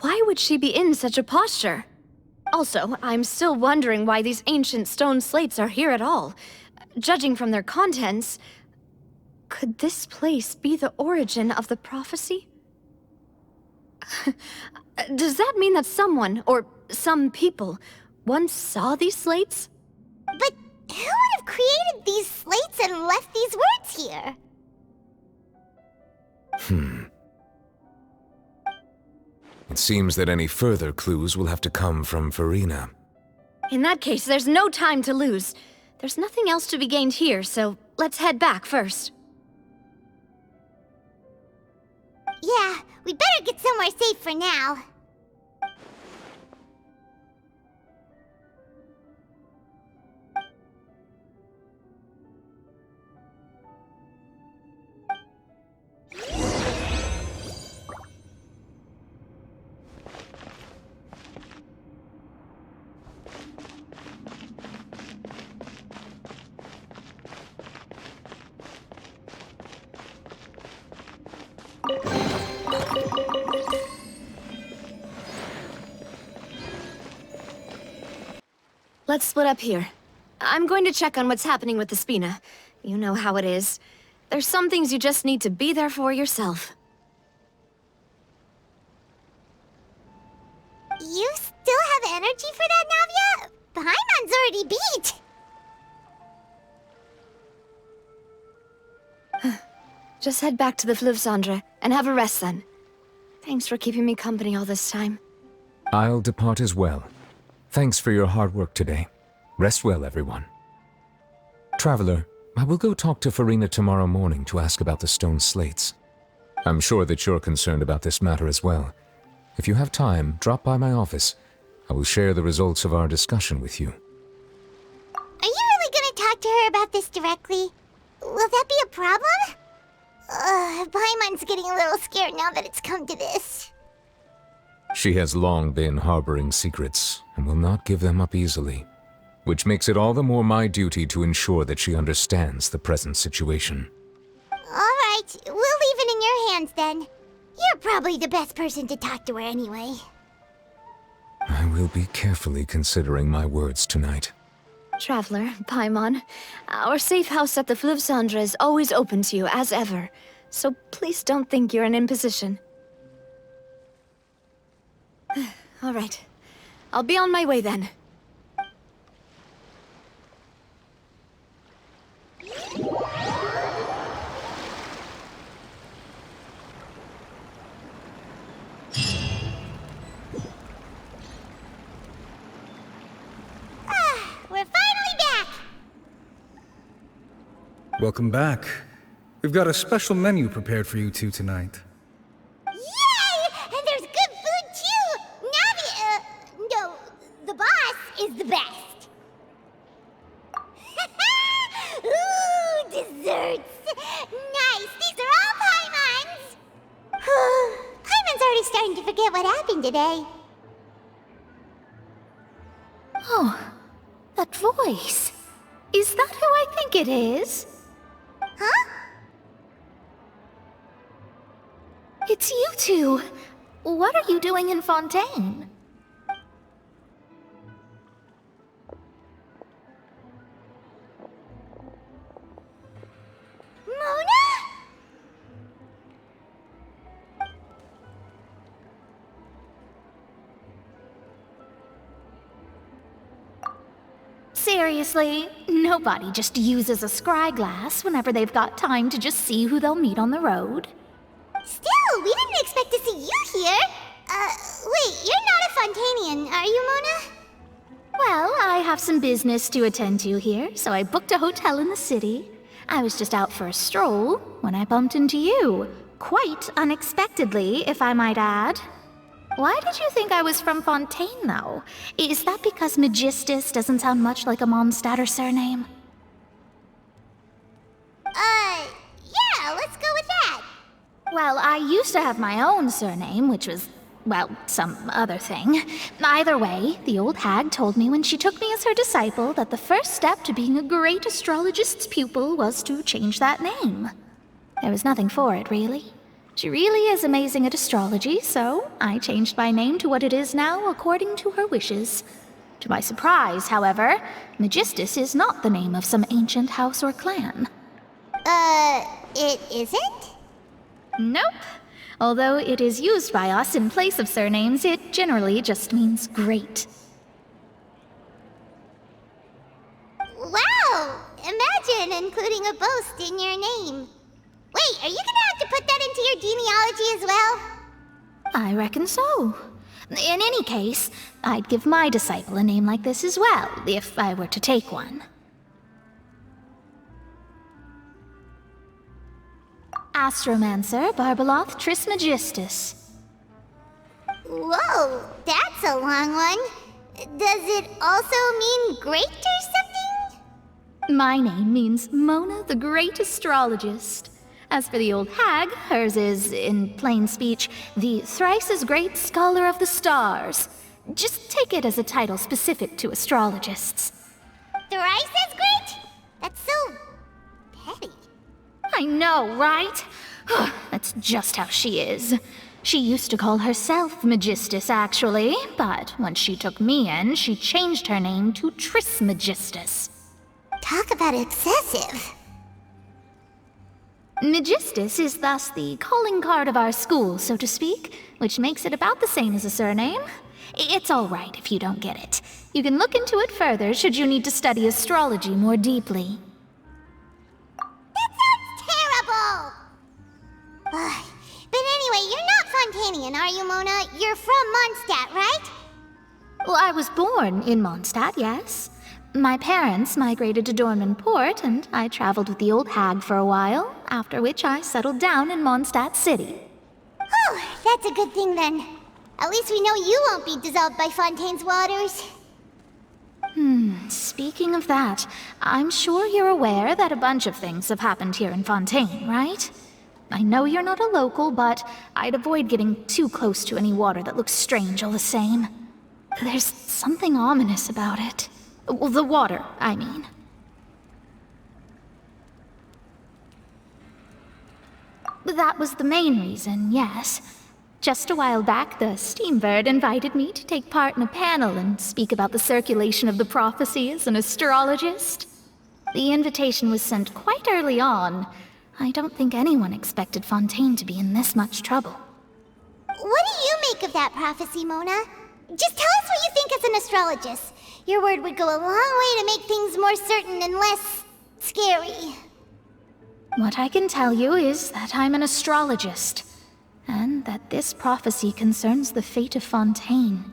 why would she be in such a posture? Also, I'm still wondering why these ancient stone slates are here at all. Judging from their contents, could this place be the origin of the prophecy? Does that mean that someone, or some people, once saw these slates? But who would have created these slates and left these words here? It seems that any further clues will have to come from Farina. In that case, there's no time to lose. There's nothing else to be gained here, so let's head back first. Yeah, we better get somewhere safe for now. Let's split up here. I'm going to check on what's happening with the Spina. You know how it is. There's some things you just need to be there for yourself. You still have energy for that, Navia? Paimon's already beat. Just head back to the Fleuve Cendre and have a rest then. Thanks for keeping me company all this time. I'll depart as well. Thanks for your hard work today. Rest well, everyone. Traveler, I will go talk to Farina tomorrow morning to ask about the stone slates. I'm sure that you're concerned about this matter as well. If you have time, drop by my office. I will share the results of our discussion with you. Are you really gonna talk to her about this directly? Will that be a problem? Paimon's getting a little scared now that it's come to this. She has long been harboring secrets and will not give them up easily, which makes it all the more my duty to ensure that she understands the present situation. Alright, we'll leave it in your hands then. You're probably the best person to talk to her anyway. I will be carefully considering my words tonight. Traveler, Paimon, our safe house at the Fleuve Cendre is always open to you as ever, so please don't think you're an imposition. All right. I'll be on my way then. We're finally back! Welcome back. We've got a special menu prepared for you two tonight. Yay! And there's good food too! Navi, no, the boss is the best. Ooh, desserts! Nice, these are all Paimon's! Paimon's already starting to forget what happened today. Oh, that voice. Is that who I think it is? Huh? It's you two. What are you doing in Fontaine? Mona? Seriously, nobody just uses a scry glass whenever they've got time to just see who they'll meet on the road. Still, we didn't expect to see you here. Wait, you're not a Fontanian, are you, Mona? Well, I have some business to attend to here, so I booked a hotel in the city. I was just out for a stroll when I bumped into you. Quite unexpectedly, if I might add. Why did you think I was from Fontaine, though? Is that because Magistus doesn't sound much like a Mondstatter surname? Yeah, let's go with that. Well, I used to have my own surname, which was, well, some other thing. Either way, the old hag told me when she took me as her disciple that the first step to being a great astrologist's pupil was to change that name. There was nothing for it, really. She really is amazing at astrology, so I changed my name to what it is now according to her wishes. To my surprise, however, Magistus is not the name of some ancient house or clan. It isn't? Nope. Although it is used by us in place of surnames, it generally just means great. Wow! Imagine including a boast in your name. Wait, are you gonna have to put that into your genealogy as well? I reckon so. In any case, I'd give my disciple a name like this as well, if I were to take one. Astromancer Barbeloth Trismegistus. Whoa, that's a long one. Does it also mean great or something? My name means Mona the Great Astrologist. As for the old hag, hers is, in plain speech, the thrice-as-great Scholar of the Stars. Just take it as a title specific to astrologists. Thrice as great? That's so petty. I know, right? That's just how she is. She used to call herself Magistus, actually, but once she took me in, she changed her name to Trismegistus. Talk about excessive. Magistus is thus the calling card of our school, so to speak, which makes it about the same as a surname. It's all right if you don't get it. You can look into it further should you need to study astrology more deeply. That sounds terrible! But anyway, you're not Fontanian, are you, Mona? You're from Mondstadt, right? Well, I was born in Mondstadt, yes. My parents migrated to Dornman Port, and I traveled with the old hag for a while, after which I settled down in Mondstadt City. Oh, that's a good thing then. At least we know you won't be dissolved by Fontaine's waters. Speaking of that, I'm sure you're aware that a bunch of things have happened here in Fontaine, right? I know you're not a local, but I'd avoid getting too close to any water that looks strange all the same. There's something ominous about it. Well, the water, I mean. That was the main reason, yes. Just a while back, the Steambird invited me to take part in a panel and speak about the circulation of the prophecy as an astrologist. The invitation was sent quite early on. I don't think anyone expected Fontaine to be in this much trouble. What do you make of that prophecy, Mona? Just tell us what you think as an astrologist. Your word would go a long way to make things more certain and less scary. What I can tell you is that I'm an astrologist, and that this prophecy concerns the fate of Fontaine,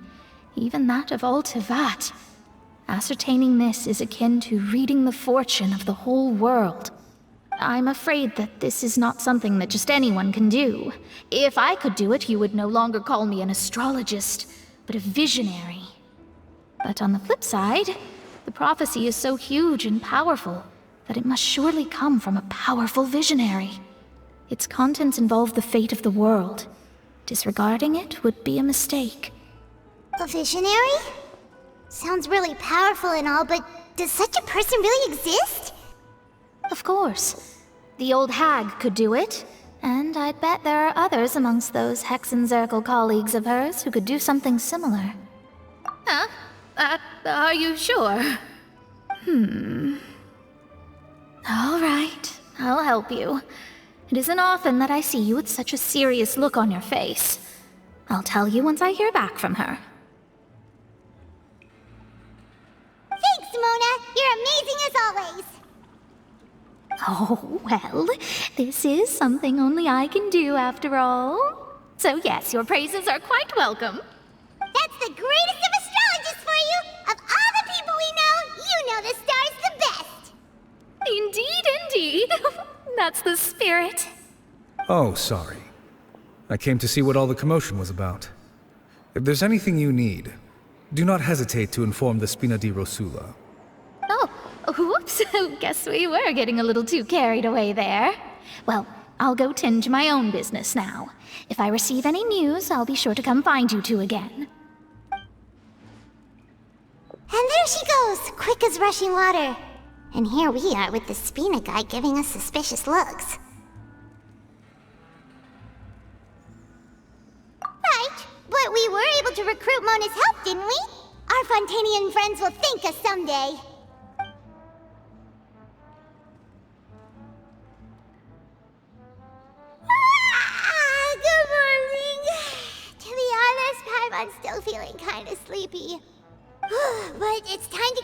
even that of all Tevat. Ascertaining this is akin to reading the fortune of the whole world. I'm afraid that this is not something that just anyone can do. If I could do it, you would no longer call me an astrologist, but a visionary. But on the flip side, the prophecy is so huge and powerful that it must surely come from a powerful visionary. Its contents involve the fate of the world. Disregarding it would be a mistake. A visionary? Sounds really powerful and all, but does such a person really exist? Of course. The old hag could do it, and I'd bet there are others amongst those Hexenzirkel colleagues of hers who could do something similar. Huh? Are you sure? All right, I'll help you. It isn't often that I see you with such a serious look on your face. I'll tell you once I hear back from her. Thanks, Mona! You're amazing as always! Oh, well, this is something only I can do after all. So yes, your praises are quite welcome. That's the greatest of astrologists for you! Of all the people we know, you know the star's the best! Indeed, indeed. That's the spirit. Oh, sorry. I came to see what all the commotion was about. If there's anything you need, do not hesitate to inform the Spina di Rosula. Oh, whoops. Guess we were getting a little too carried away there. Well, I'll go tend to my own business now. If I receive any news, I'll be sure to come find you two again. And there she goes, quick as rushing water. And here we are with the Spina guy giving us suspicious looks. Right, but we were able to recruit Mona's help, didn't we? Our Fontanian friends will thank us someday. Good morning. To be honest, I'm still feeling kind of sleepy. But it's time to